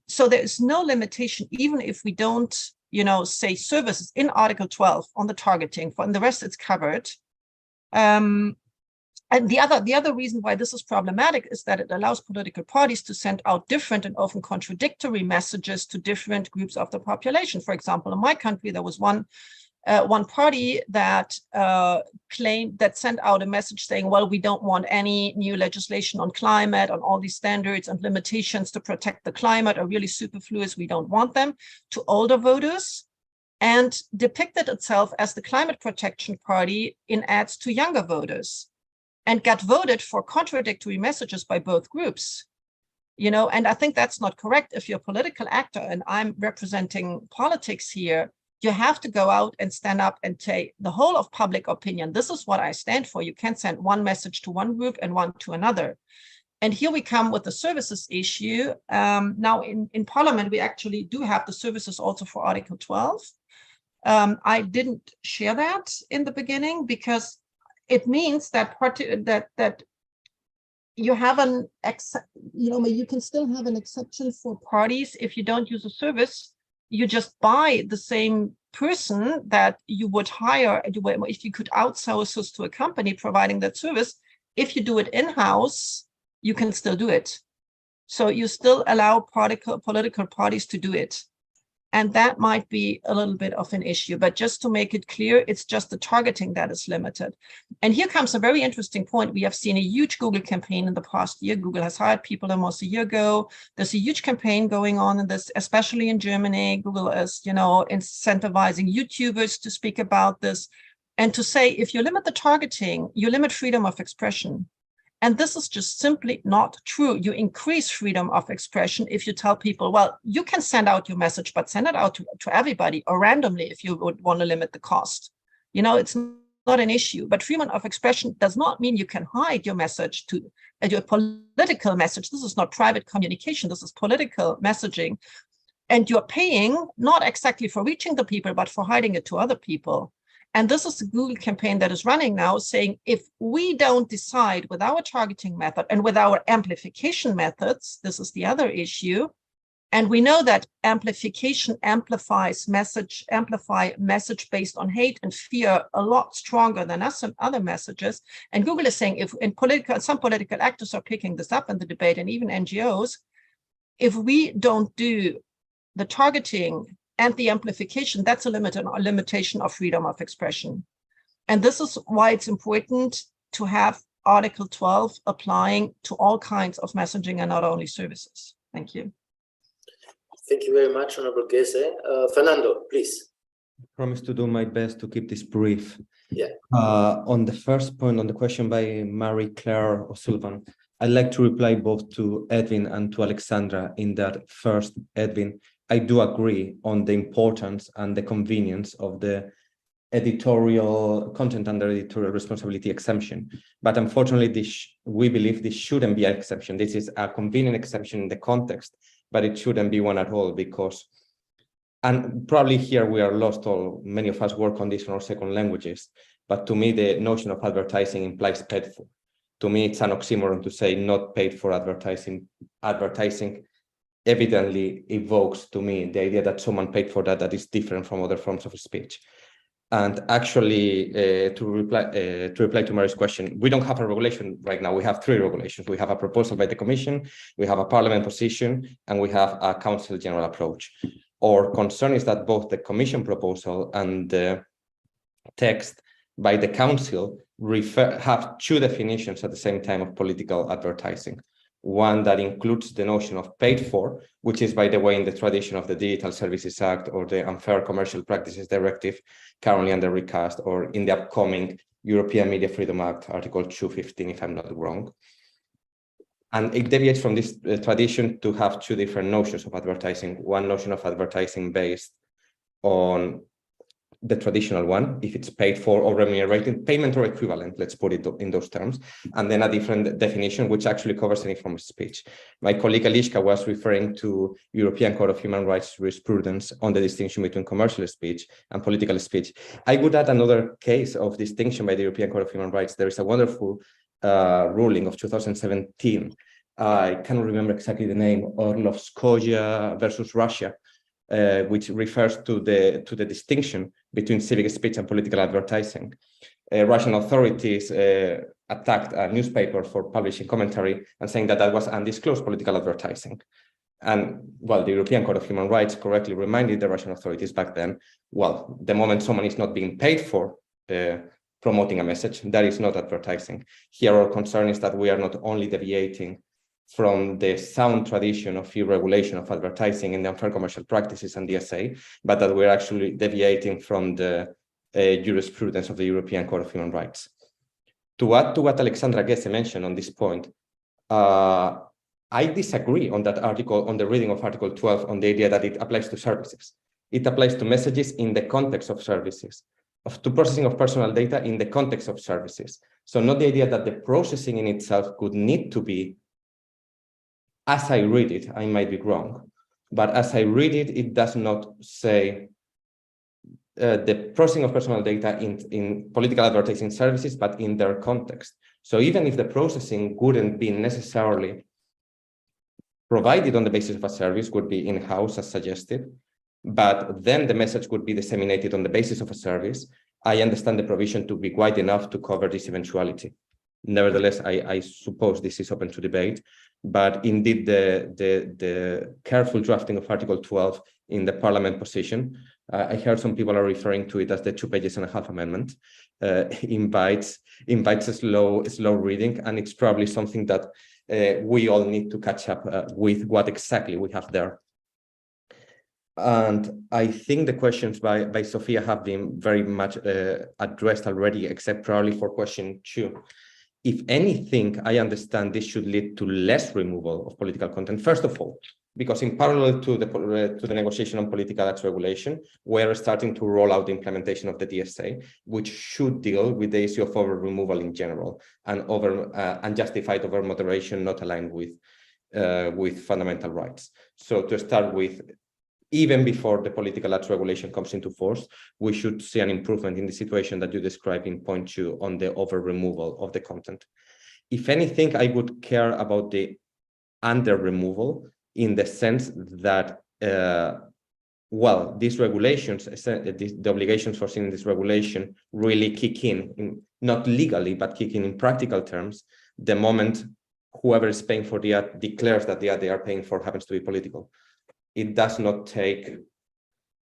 So there is no limitation, even if we don't, say services in Article 12 on the targeting. For and the rest, it's covered. And the other reason why this is problematic is that it allows political parties to send out different and often contradictory messages to different groups of the population. For example, in my country, there was one party that claimed that sent out a message saying, well, we don't want any new legislation on climate, on all these standards and limitations to protect the climate are really superfluous. We don't want them, to older voters, and depicted itself as the climate protection party in ads to younger voters, and got voted for contradictory messages by both groups. And I think that's not correct. If you're a political actor, and I'm representing politics here, you have to go out and stand up and say the whole of public opinion. This is what I stand for. You can't send one message to one group and one to another. And here we come with the services issue. Now in Parliament, we actually do have the services also for Article 12. I didn't share that in the beginning because it means that you have you can still have an exception for parties if you don't use a service. You just buy the same person that you would hire if you could outsource this to a company providing that service. If you do it in-house, you can still do it. So you still allow political parties to do it. And that might be a little bit of an issue, but just to make it clear, it's just the targeting that is limited. And here comes a very interesting point. We have seen a huge Google campaign in the past year. Google has hired people almost a year ago. There's a huge campaign going on in this, especially in Germany. Google is, incentivizing YouTubers to speak about this and to say, if you limit the targeting, you limit freedom of expression. And this is just simply not true. You increase freedom of expression if you tell people, well, you can send out your message, but send it out to everybody or randomly if you would want to limit the cost. It's not an issue. But freedom of expression does not mean you can hide your message to your political message. This is not private communication. This is political messaging. And you're paying not exactly for reaching the people, but for hiding it to other people. And this is the Google campaign that is running now, saying if we don't decide with our targeting method and with our amplification methods, this is the other issue. And we know that amplification amplify message based on hate and fear a lot stronger than some other messages. And Google is saying if some political actors are picking this up in the debate, and even NGOs, if we don't do the targeting and the amplification, that's a limitation of freedom of expression. And this is why it's important to have Article 12 applying to all kinds of messaging and not only services. Thank you.
Thank you very much, Honorable Gese. Fernando, please.
I promise to do my best to keep this brief.
Yeah.
On the first point, on the question by Marie-Claire O'Sullivan, I'd like to reply both to Edwin and to Alexandra. In that first, Edwin, I do agree on the importance and the convenience of the editorial content under editorial responsibility exemption. But unfortunately, we believe this shouldn't be an exception. This is a convenient exception in the context, but it shouldn't be one at all, because, and probably here we are lost, all many of us work on this in our second languages, but to me, the notion of advertising implies paid for. To me, it's an oxymoron to say not paid for advertising. Advertising evidently evokes to me the idea that someone paid for that is different from other forms of speech. And actually, to reply to Mary's question, we don't have a regulation right now. We have 3 regulations. We have a proposal by the Commission, we have a Parliament position, and we have a Council general approach. Our concern is that both the Commission proposal and the text by the Council have 2 definitions at the same time of political advertising. One that includes the notion of paid for, which is, by the way, in the tradition of the Digital Services Act or the Unfair Commercial Practices Directive, currently under recast, or in the upcoming European Media Freedom Act, Article 215, if I'm not wrong. And it deviates from this tradition to have 2 different notions of advertising. One notion of advertising based on the traditional one, if it's paid for or remunerated, payment or equivalent, let's put it in those terms, and then a different definition which actually covers any form of speech. My colleague Alishka was referring to European Court of Human Rights jurisprudence on the distinction between commercial speech and political speech. I would add another case of distinction by the European Court of Human Rights. There is a wonderful ruling of 2017. I cannot remember exactly the name, Orlovskoye versus Russia, which refers to the distinction between civic speech and political advertising. Russian authorities attacked a newspaper for publishing commentary and saying that that was undisclosed political advertising. And, well, the European Court of Human Rights correctly reminded the Russian authorities back then, well, the moment someone is not being paid for promoting a message, that is not advertising. Here our concern is that we are not only deviating from the sound tradition of free regulation of advertising in the Unfair Commercial Practices and DSA, but that we're actually deviating from the jurisprudence of the European Court of Human Rights. To add to what Alexandra Gese mentioned on this point, I disagree on that article, on the reading of Article 12, on the idea that it applies to services. It applies to messages in the context of services, to processing of personal data in the context of services. So not the idea that the processing in itself could need to be, as I read it, I might be wrong, but as I read it, it does not say the processing of personal data in political advertising services, but in their context. So even if the processing wouldn't be necessarily provided on the basis of a service, would be in-house as suggested, but then the message would be disseminated on the basis of a service, I understand the provision to be wide enough to cover this eventuality. Nevertheless, I suppose this is open to debate, but indeed the careful drafting of Article 12 in the Parliament position, I heard some people are referring to it as the 2.5 pages amendment, invites a slow reading, and it's probably something that we all need to catch up with what exactly we have there. And I think the questions by Sophia have been very much addressed already, except probably for question 2. If anything, I understand this should lead to less removal of political content. First of all, because in parallel to the negotiation on political ads regulation, we're starting to roll out the implementation of the DSA, which should deal with the issue of over removal in general and unjustified over moderation not aligned with fundamental rights. So to start with, even before the political ads regulation comes into force, we should see an improvement in the situation that you describe in point 2 on the over removal of the content. If anything, I would care about the under removal in the sense that, well, these regulations, the obligations foreseen in this regulation really kick in, not legally, but kick in practical terms, the moment whoever is paying for the ad declares that the ad they are paying for happens to be political. It does not take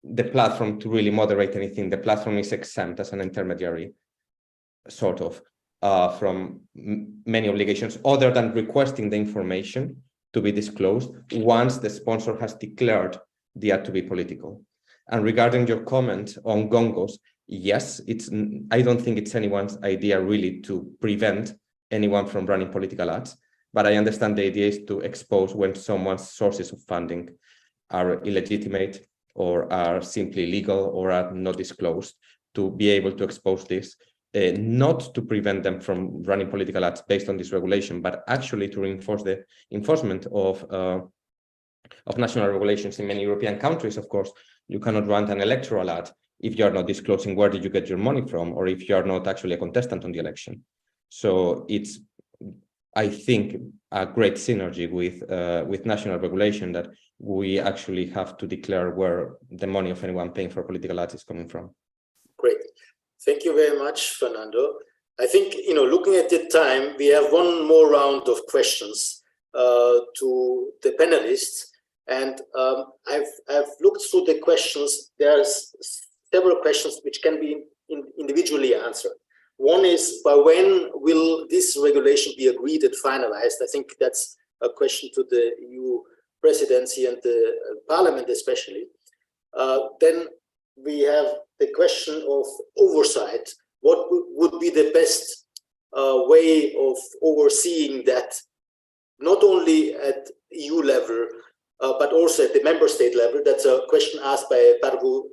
the platform to really moderate anything. The platform is exempt as an intermediary, sort of, from many obligations other than requesting the information to be disclosed once the sponsor has declared the ad to be political. And regarding your comment on Gongos, yes, I don't think it's anyone's idea really to prevent anyone from running political ads, but I understand the idea is to expose when someone's sources of funding are illegitimate or are simply illegal or are not disclosed, to be able to expose this, not to prevent them from running political ads based on this regulation, but actually to reinforce the enforcement of national regulations. In many European countries, of course, you cannot run an electoral ad if you are not disclosing where did you get your money from, or if you are not actually a contestant on the election. So it's, I think, a great synergy with national regulation that we actually have to declare where the money of anyone paying for political ads is coming from.
Great. Thank you very much, Fernando. I think, looking at the time, we have one more round of questions to the panelists. And I've looked through the questions. There's several questions which can be individually answered. One is, by when will this regulation be agreed and finalized? I think that's a question to the EU presidency and the parliament especially. Then we have the question of oversight. What would be the best way of overseeing that, not only at EU level, but also at the member state level? That's a question asked by Barbu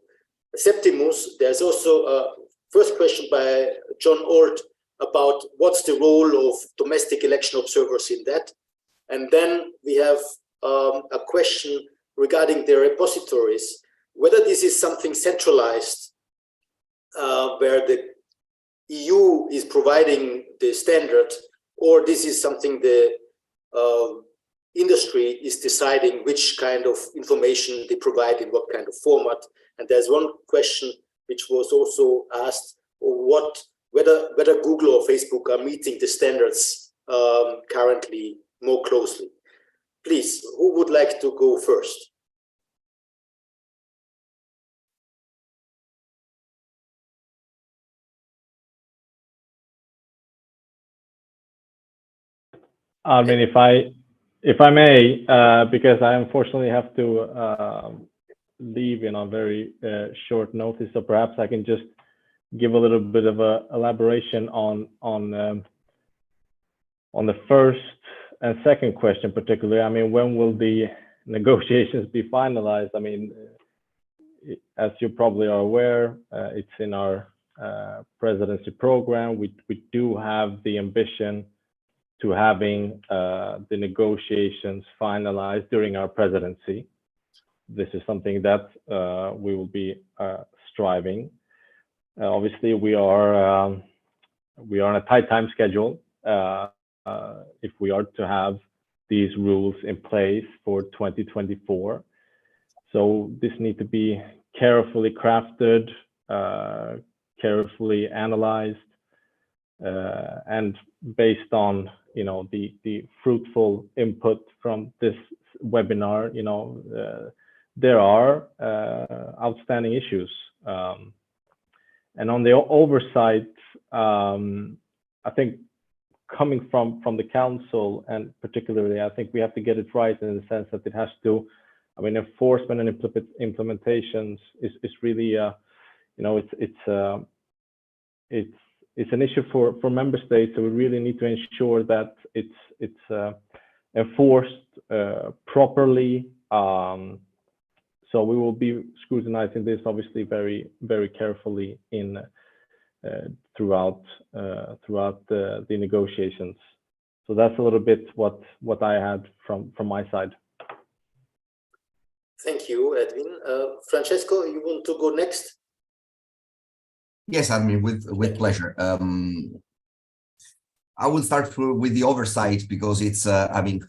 Septimus. There's also a first question by John Old about what's the role of domestic election observers in that. And then we have a question regarding the repositories, whether this is something centralized, where the EU is providing the standard, or this is something the industry is deciding which kind of information they provide in what kind of format. And there's one question which was also asked, whether Google or Facebook are meeting the standards currently more closely. Please, who would like to go first?
I mean, if I may, because I unfortunately have to leave in a very short notice, so perhaps I can just give a little bit of a elaboration on the first and second question particularly. I mean, when will the negotiations be finalized? I mean, as you probably are aware, it's in our presidency program. We do have the ambition to having the negotiations finalized during our presidency. This is something that we will be striving. Obviously, we are on a tight time schedule if we are to have these rules in place for 2024. So this needs to be carefully crafted, carefully analyzed, and based on the fruitful input from this webinar. There are outstanding issues, and on the oversight, I think coming from the council, and particularly, I think we have to get it right in the sense that it has to, I mean, enforcement and implementations is really it's an issue for member states, so we really need to ensure that it's enforced properly. So we will be scrutinizing this obviously very, very carefully throughout the negotiations. So that's a little bit what I had from my side.
Thank you, Edwin. Francesco, you want to go next?
Yes, Armin, with pleasure. I will start with the oversight because it's, I mean,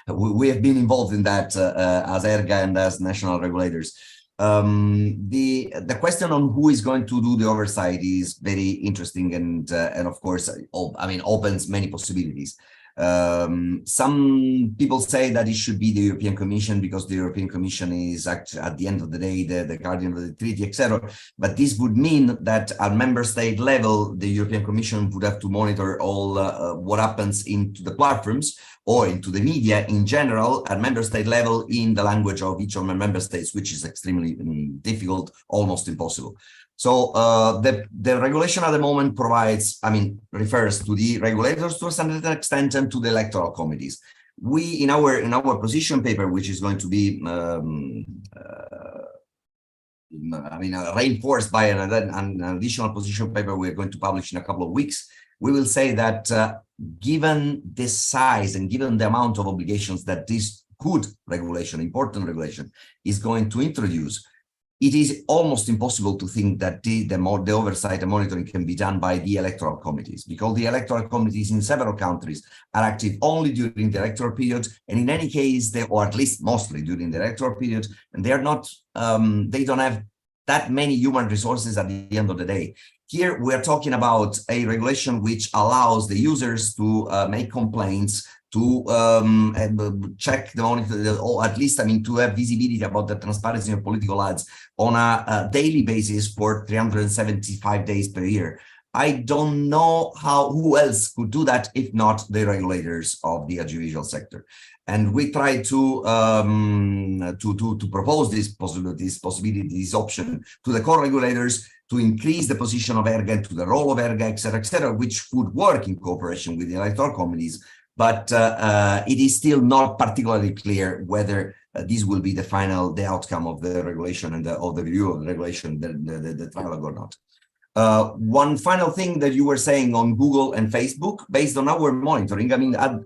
we have been involved in that as ERGA and as national regulators. The question on who is going to do the oversight is very interesting and of course, I mean, opens many possibilities. Some people say that it should be the European Commission because the European Commission is at the end of the day the guardian of the treaty, etc. But this would mean that at member state level, the European Commission would have to monitor all what happens into the platforms or into the media in general at member state level in the language of each of my member states, which is extremely difficult, almost impossible. So the regulation at the moment provides, refers to the regulators to a certain extent and to the electoral committees. We, in our position paper, which is going to be reinforced by an additional position paper we're going to publish in a couple of weeks, we will say that given the size and given the amount of obligations that this good regulation, important regulation, is going to introduce, it is almost impossible to think that the oversight and monitoring can be done by the electoral committees, because the electoral committees in several countries are active only during the electoral period, and in any case, or at least mostly during the electoral period, and they are not, they don't have that many human resources at the end of the day. Here, we are talking about a regulation which allows the users to make complaints, to check the monitor, or at least, to have visibility about the transparency of political ads on a daily basis for 375 days per year. I don't know who else could do that if not the regulators of the audiovisual sector. And we try to propose this possibility, this option to the core regulators to increase the position of ERGA and to the role of ERGA, et cetera, which would work in cooperation with the electoral committees. But it is still not particularly clear whether this will be the outcome of the regulation and of the review of the regulation, the trialogue or not. One final thing that you were saying on Google and Facebook, based on our monitoring,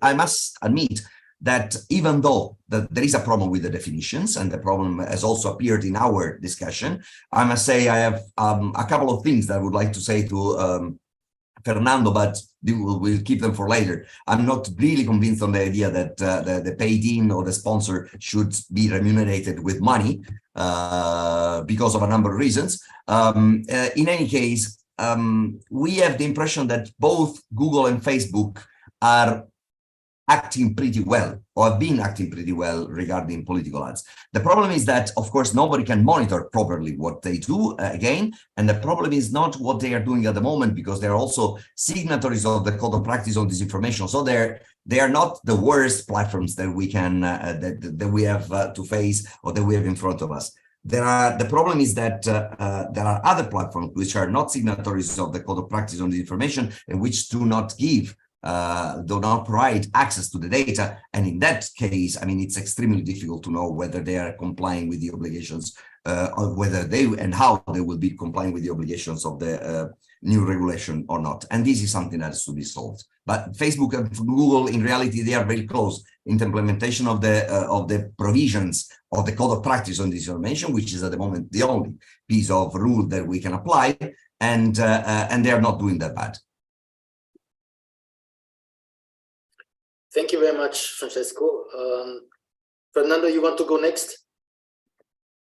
I must admit that even though there is a problem with the definitions, and the problem has also appeared in our discussion, I must say I have a couple of things that I would like to say to Fernando, but we'll keep them for later. I'm not really convinced on the idea that the paid-in or the sponsor should be remunerated with money because of a number of reasons. In any case, we have the impression that both Google and Facebook are acting pretty well, or have been acting pretty well regarding political ads. The problem is that, of course, nobody can monitor properly what they do again, and the problem is not what they are doing at the moment, because they're also signatories of the Code of Practice on Disinformation. So they are not the worst platforms that we can that we have to face, or that we have in front of us. The problem is that there are other platforms which are not signatories of the Code of Practice on Disinformation, and which do not provide access to the data. And in that case, it's extremely difficult to know whether they are complying with the obligations, or whether and how they will be complying with the obligations of the new regulation or not. And this is something that has to be solved. But Facebook and Google, in reality, they are very close in the implementation of the provisions of the Code of Practice on Disinformation, which is at the moment the only piece of rule that we can apply, and they are not doing that bad.
Thank you very much, Francesco. Fernando, you want to go next?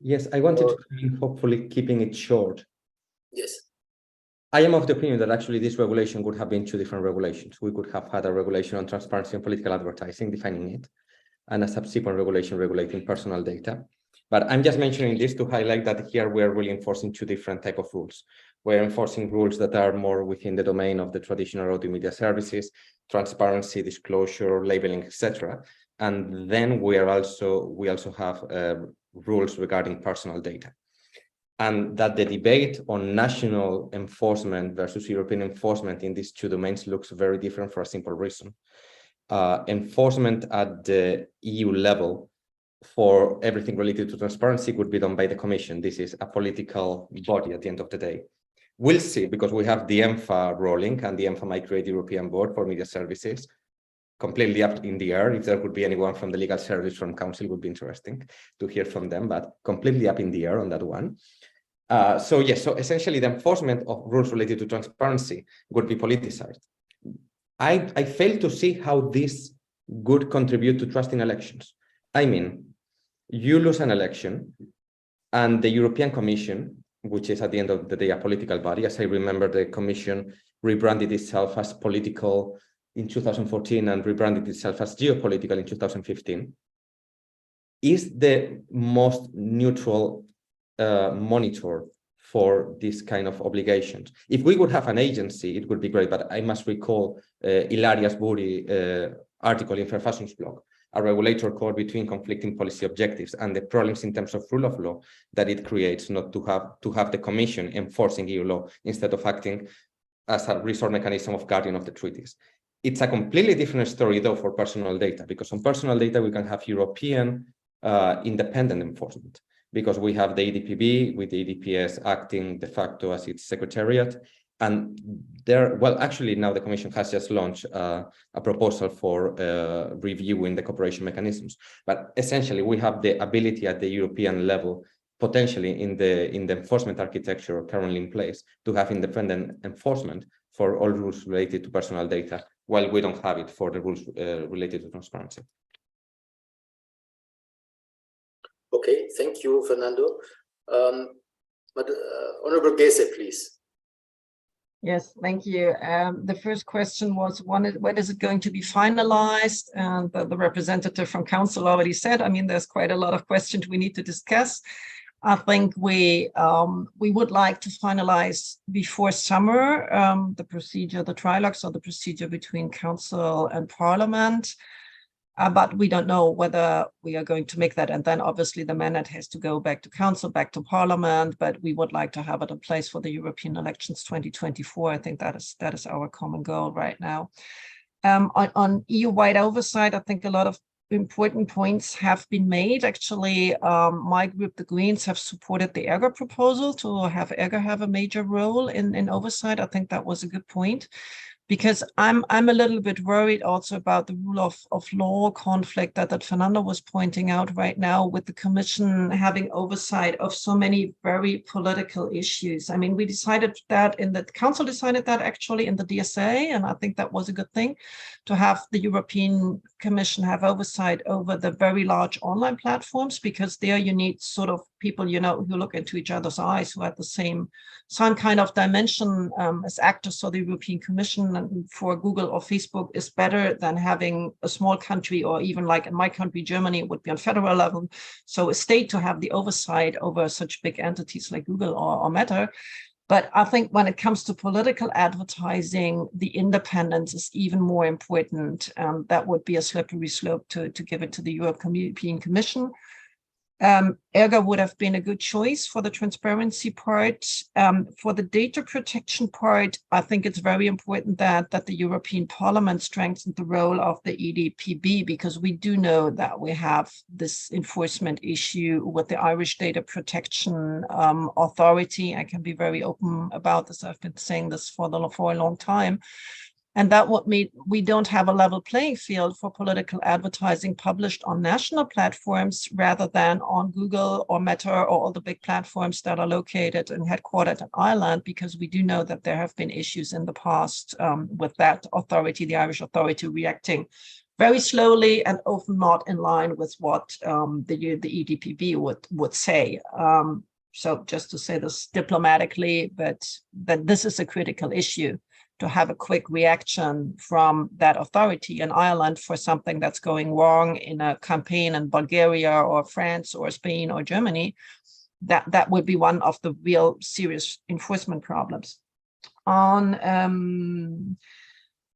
Yes, I wanted to, hopefully keeping it short.
Yes.
I am of the opinion that actually this regulation would have been two different regulations. We could have had a regulation on transparency and political advertising, defining it, and a subsequent regulation regulating personal data. But I'm just mentioning this to highlight that here we are really enforcing two different types of rules. We're enforcing rules that are more within the domain of the traditional audio media services, transparency, disclosure, labeling, etc. And then we also have rules regarding personal data. And that the debate on national enforcement versus European enforcement in these two domains looks very different for a simple reason. Enforcement at the EU level for everything related to transparency would be done by the Commission. This is a political body at the end of the day. We'll see, because we have the EMFA rolling, and the EMFA might create European Board for Media Services, completely up in the air. If there could be anyone from the legal service from Council, would be interesting to hear from them, but completely up in the air on that one. So essentially the enforcement of rules related to transparency would be politicized. I fail to see how this would contribute to trust in elections. I mean, you lose an election and the European Commission, which is at the end of the day a political body, as I remember, the Commission rebranded itself as political in 2014 and rebranded itself as geopolitical in 2015, is the most neutral monitor for this kind of obligations. If we would have an agency, it would be great, but I must recall Ilaria's Buri article in Fair Fashion's blog, a regulator caught between conflicting policy objectives and the problems in terms of rule of law that it creates not to have the Commission enforcing EU law instead of acting as a resort mechanism of guardian of the treaties. It's a completely different story, though, for personal data, because on personal data, we can have European independent enforcement, because we have the EDPB with the EDPS acting de facto as its secretariat. And there, well, actually, now the Commission has just launched a proposal for reviewing the cooperation mechanisms. But essentially, we have the ability at the European level, potentially in the enforcement architecture currently in place, to have independent enforcement for all rules related to personal data, while we don't have it for the rules related to transparency.
Okay, thank you, Fernando. Honorable Gese, please.
Yes, thank you. The first question was, when is it going to be finalized? And the representative from Council already said, I mean, there's quite a lot of questions we need to discuss. I think we would like to finalize before summer the procedure, the trilogues, or the procedure between Council and Parliament. But we don't know whether we are going to make that. And then obviously the mandate has to go back to Council, back to Parliament, but we would like to have it in place for the European elections 2024. I think that is our common goal right now. On EU-wide oversight, I think a lot of important points have been made. Actually, my group, the Greens, have supported the ERGA proposal to have ERGA have a major role in oversight. I think that was a good point, because I'm a little bit worried also about the rule of law conflict that Fernando was pointing out right now, with the Commission having oversight of so many very political issues. I mean, we decided that Council decided that actually in the DSA, and I think that was a good thing, to have the European Commission have oversight over the very large online platforms, because there you need sort of people, you know, who look into each other's eyes, who have the same kind of dimension as actors. So the European Commission and for Google or Facebook is better than having a small country, or even like in my country, Germany, it would be on federal level. So a state to have the oversight over such big entities like Google or Meta. But I think when it comes to political advertising, the independence is even more important. That would be a slippery slope to give it to the European Commission. ERGA would have been a good choice for the transparency part. For the data protection part, I think it's very important that the European Parliament strengthened the role of the EDPB, because we do know that we have this enforcement issue with the Irish Data Protection Authority. I can be very open about this. I've been saying this for a long time. And that would mean we don't have a level playing field for political advertising published on national platforms rather than on Google or Meta or all the big platforms that are located and headquartered in Ireland, because we do know that there have been issues in the past with that authority, the Irish authority, reacting very slowly and often not in line with what the EDPB would say. So just to say this diplomatically, but that this is a critical issue, to have a quick reaction from that authority in Ireland for something that's going wrong in a campaign in Bulgaria or France or Spain or Germany. That would be one of the real serious enforcement problems. On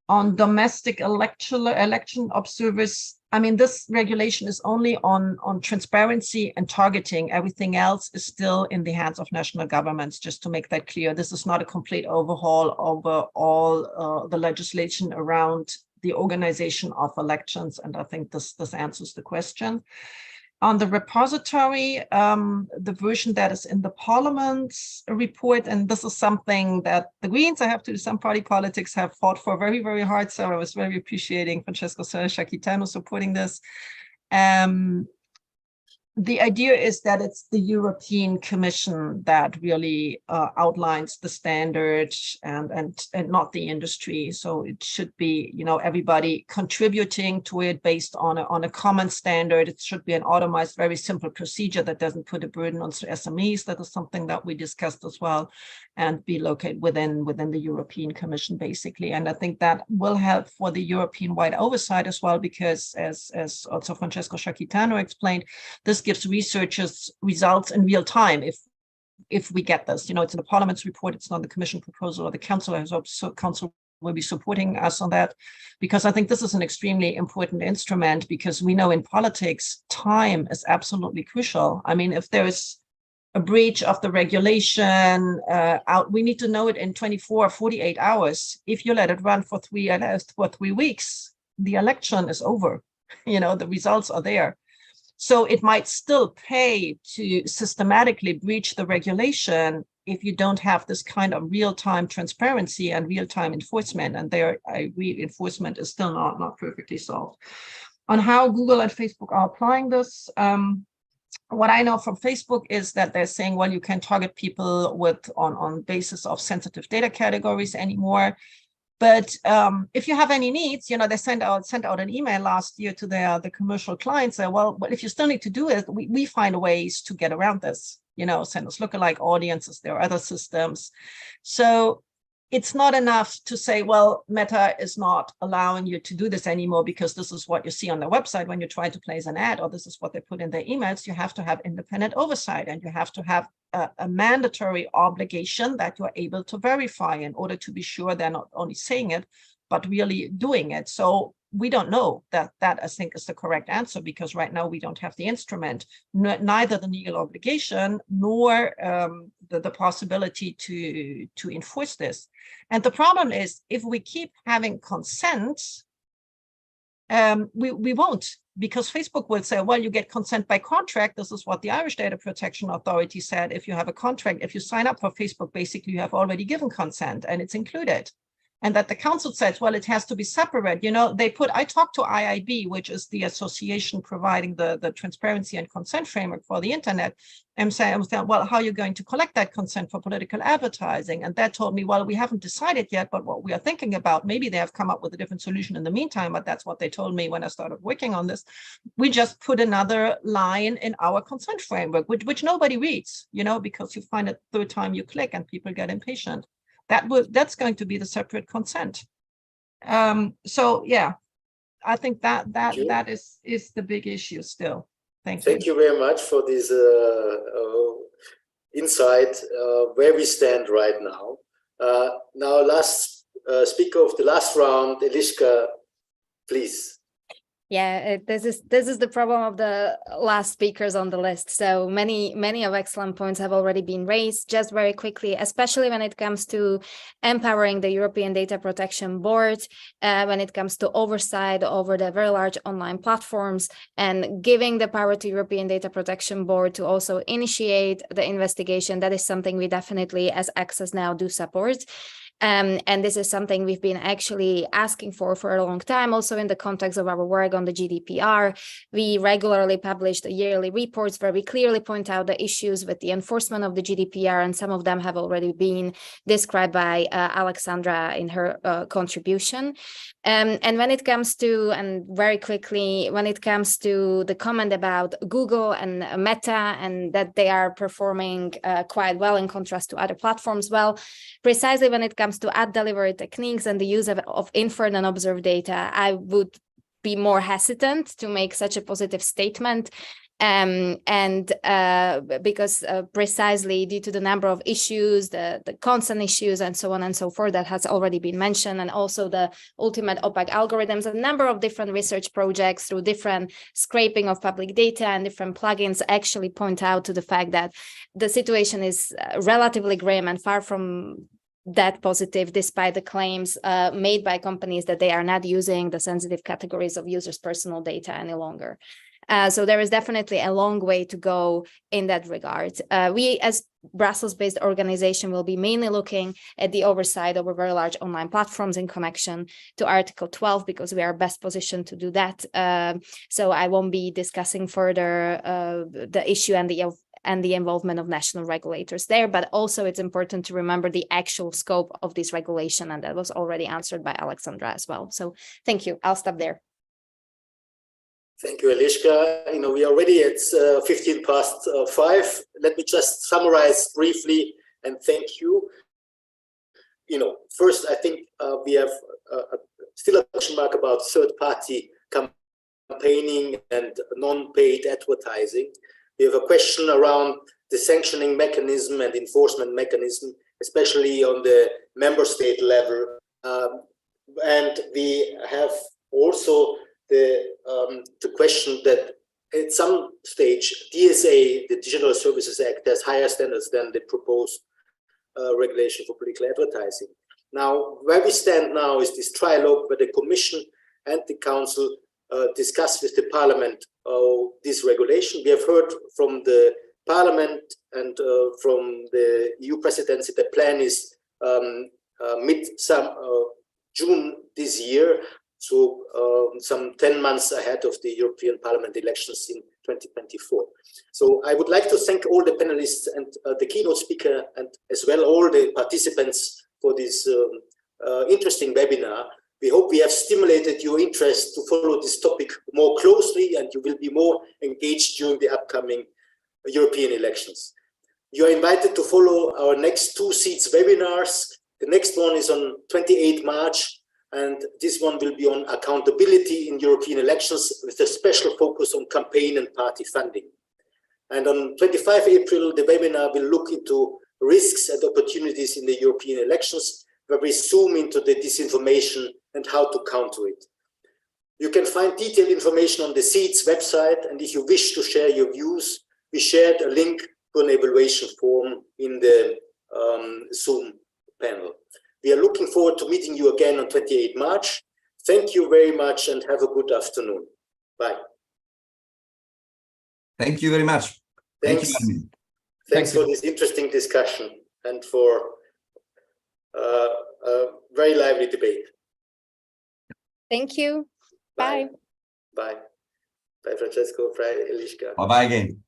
domestic election observers, I mean, this regulation is only on transparency and targeting. Everything else is still in the hands of national governments, just to make that clear. This is not a complete overhaul over all the legislation around the organization of elections. And I think this answers the question. On the repository, the version that is in the Parliament's report, and this is something that the Greens, I have to do some party politics, have fought for very, very hard. So I was very appreciating Francesco Shakitano supporting this. The idea is that it's the European Commission that really outlines the standards and not the industry. So it should be, you know, everybody contributing to it based on a common standard. It should be an automated, very simple procedure that doesn't put a burden on SMEs. That is something that we discussed as well, and be located within the European Commission, basically. And I think that will help for the European-wide oversight as well, because as also Francesco Shakitano explained, this gives researchers results in real time if we get this. You know, it's in the Parliament's report, it's not the Commission proposal, or the Council has also Council will be supporting us on that, because I think this is an extremely important instrument, because we know in politics, time is absolutely crucial. I mean, if there's a breach of the regulation we need to know it in 24, 48 hours. If you let it run for 3 weeks, the election is over. You know, the results are there. So it might still pay to systematically breach the regulation if you don't have this kind of real-time transparency and real-time enforcement. And there, I agree, enforcement is still not perfectly solved. On how Google and Facebook are applying this, what I know from Facebook is that they're saying, well, you can target people with on basis of sensitive data categories anymore. But if you have any needs, you know, they sent out an email last year to the commercial clients. Say, well, if you still need to do it, we find ways to get around this. You know, send us lookalike audiences. There are other systems. So it's not enough to say, well, Meta is not allowing you to do this anymore because this is what you see on their website when you try to place an ad, or this is what they put in their emails. You have to have independent oversight, and you have to have a mandatory obligation that you're able to verify in order to be sure they're not only saying it, but really doing it. So we don't know that I think is the correct answer, because right now we don't have the instrument, neither the legal obligation nor the possibility to enforce this. And the problem is, if we keep having consent, we won't, because Facebook will say, well, you get consent by contract. This is what the Irish Data Protection Authority said. If you have a contract, if you sign up for Facebook, basically you have already given consent and it's included. And that the council says, well, it has to be separate. You know, I talked to IIB, which is the association providing the transparency and consent framework for the internet, and saying, well, how are you going to collect that consent for political advertising? And that told me, well, we haven't decided yet, but what we are thinking about, maybe they have come up with a different solution in the meantime, but that's what they told me when I started working on this. We just put another line in our consent framework, which nobody reads, you know, because you find it third time you click and people get impatient. That's going to be the separate consent. So yeah, I think that is the big issue still. Thank you.
Thank you very much for this insight where we stand right now. Now, last speaker of the last round, Eliška, please.
Yeah, this is the problem of the last speakers on the list. So many of excellent points have already been raised. Just very quickly, especially when it comes to empowering the European Data Protection Board, when it comes to oversight over the very large online platforms, and giving the power to European Data Protection Board to also initiate the investigation. That is something we definitely, as Access Now, do support. And this is something we've been actually asking for a long time, also in the context of our work on the GDPR. We regularly publish the yearly reports where we clearly point out the issues with the enforcement of the GDPR, and some of them have already been described by Alexandra in her contribution. And when it comes to, and very quickly, when it comes to the comment about Google and Meta, and that they are performing quite well in contrast to other platforms, well, precisely when it comes to ad delivery techniques and the use of inferred and observed data, I would be more hesitant to make such a positive statement. Because precisely due to the number of issues, the consent issues, and so on and so forth, that has already been mentioned, and also the ultimate opaque algorithms, a number of different research projects through different scraping of public data and different plugins actually point out to the fact that the situation is relatively grim and far from that positive, despite the claims made by companies that they are not using the sensitive categories of users' personal data any longer. So there is definitely a long way to go in that regard. We, as Brussels-based organization, will be mainly looking at the oversight over very large online platforms in connection to Article 12, because we are best positioned to do that. So I won't be discussing further the issue and the involvement of national regulators there, but also it's important to remember the actual scope of this regulation, and that was already answered by Alexandra as well. So thank you. I'll stop there.
Thank you, Eliška. You know, we are already at 5:15. Let me just summarize briefly and thank you. You know, first, I think we have still a question mark about third-party campaigning and non-paid advertising. We have a question around the sanctioning mechanism and enforcement mechanism, especially on the member state level. And we have also the question that at some stage, DSA, the Digital Services Act, has higher standards than the proposed regulation for political advertising. Now, where we stand now is this trialogue where the Commission and the Council discuss with the Parliament this regulation. We have heard from the Parliament and from the EU presidency, the plan is mid-June this year, so some 10 months ahead of the European Parliament elections in 2024. So I would like to thank all the panelists and the keynote speaker, and as well all the participants for this interesting webinar. We hope we have stimulated your interest to follow this topic more closely, and you will be more engaged during the upcoming European elections. You are invited to follow our next 2 SEEEDS webinars. The next one is on 28 March, and this one will be on accountability in European elections with a special focus on campaign and party funding. And on 25 April, the webinar will look into risks and opportunities in the European elections, where we zoom into the disinformation and how to counter it. You can find detailed information on the SEEEDS website, and if you wish to share your views, we shared a link to an evaluation form in the Zoom panel. We are looking forward to meeting you again on 28 March. Thank you very much and have a good afternoon. Bye.
Thank you very much.
Thanks. Thanks for this interesting discussion and for a very lively debate.
Thank you. Bye.
Bye. Bye, Francesco. Bye, Eliška.
Bye-bye again.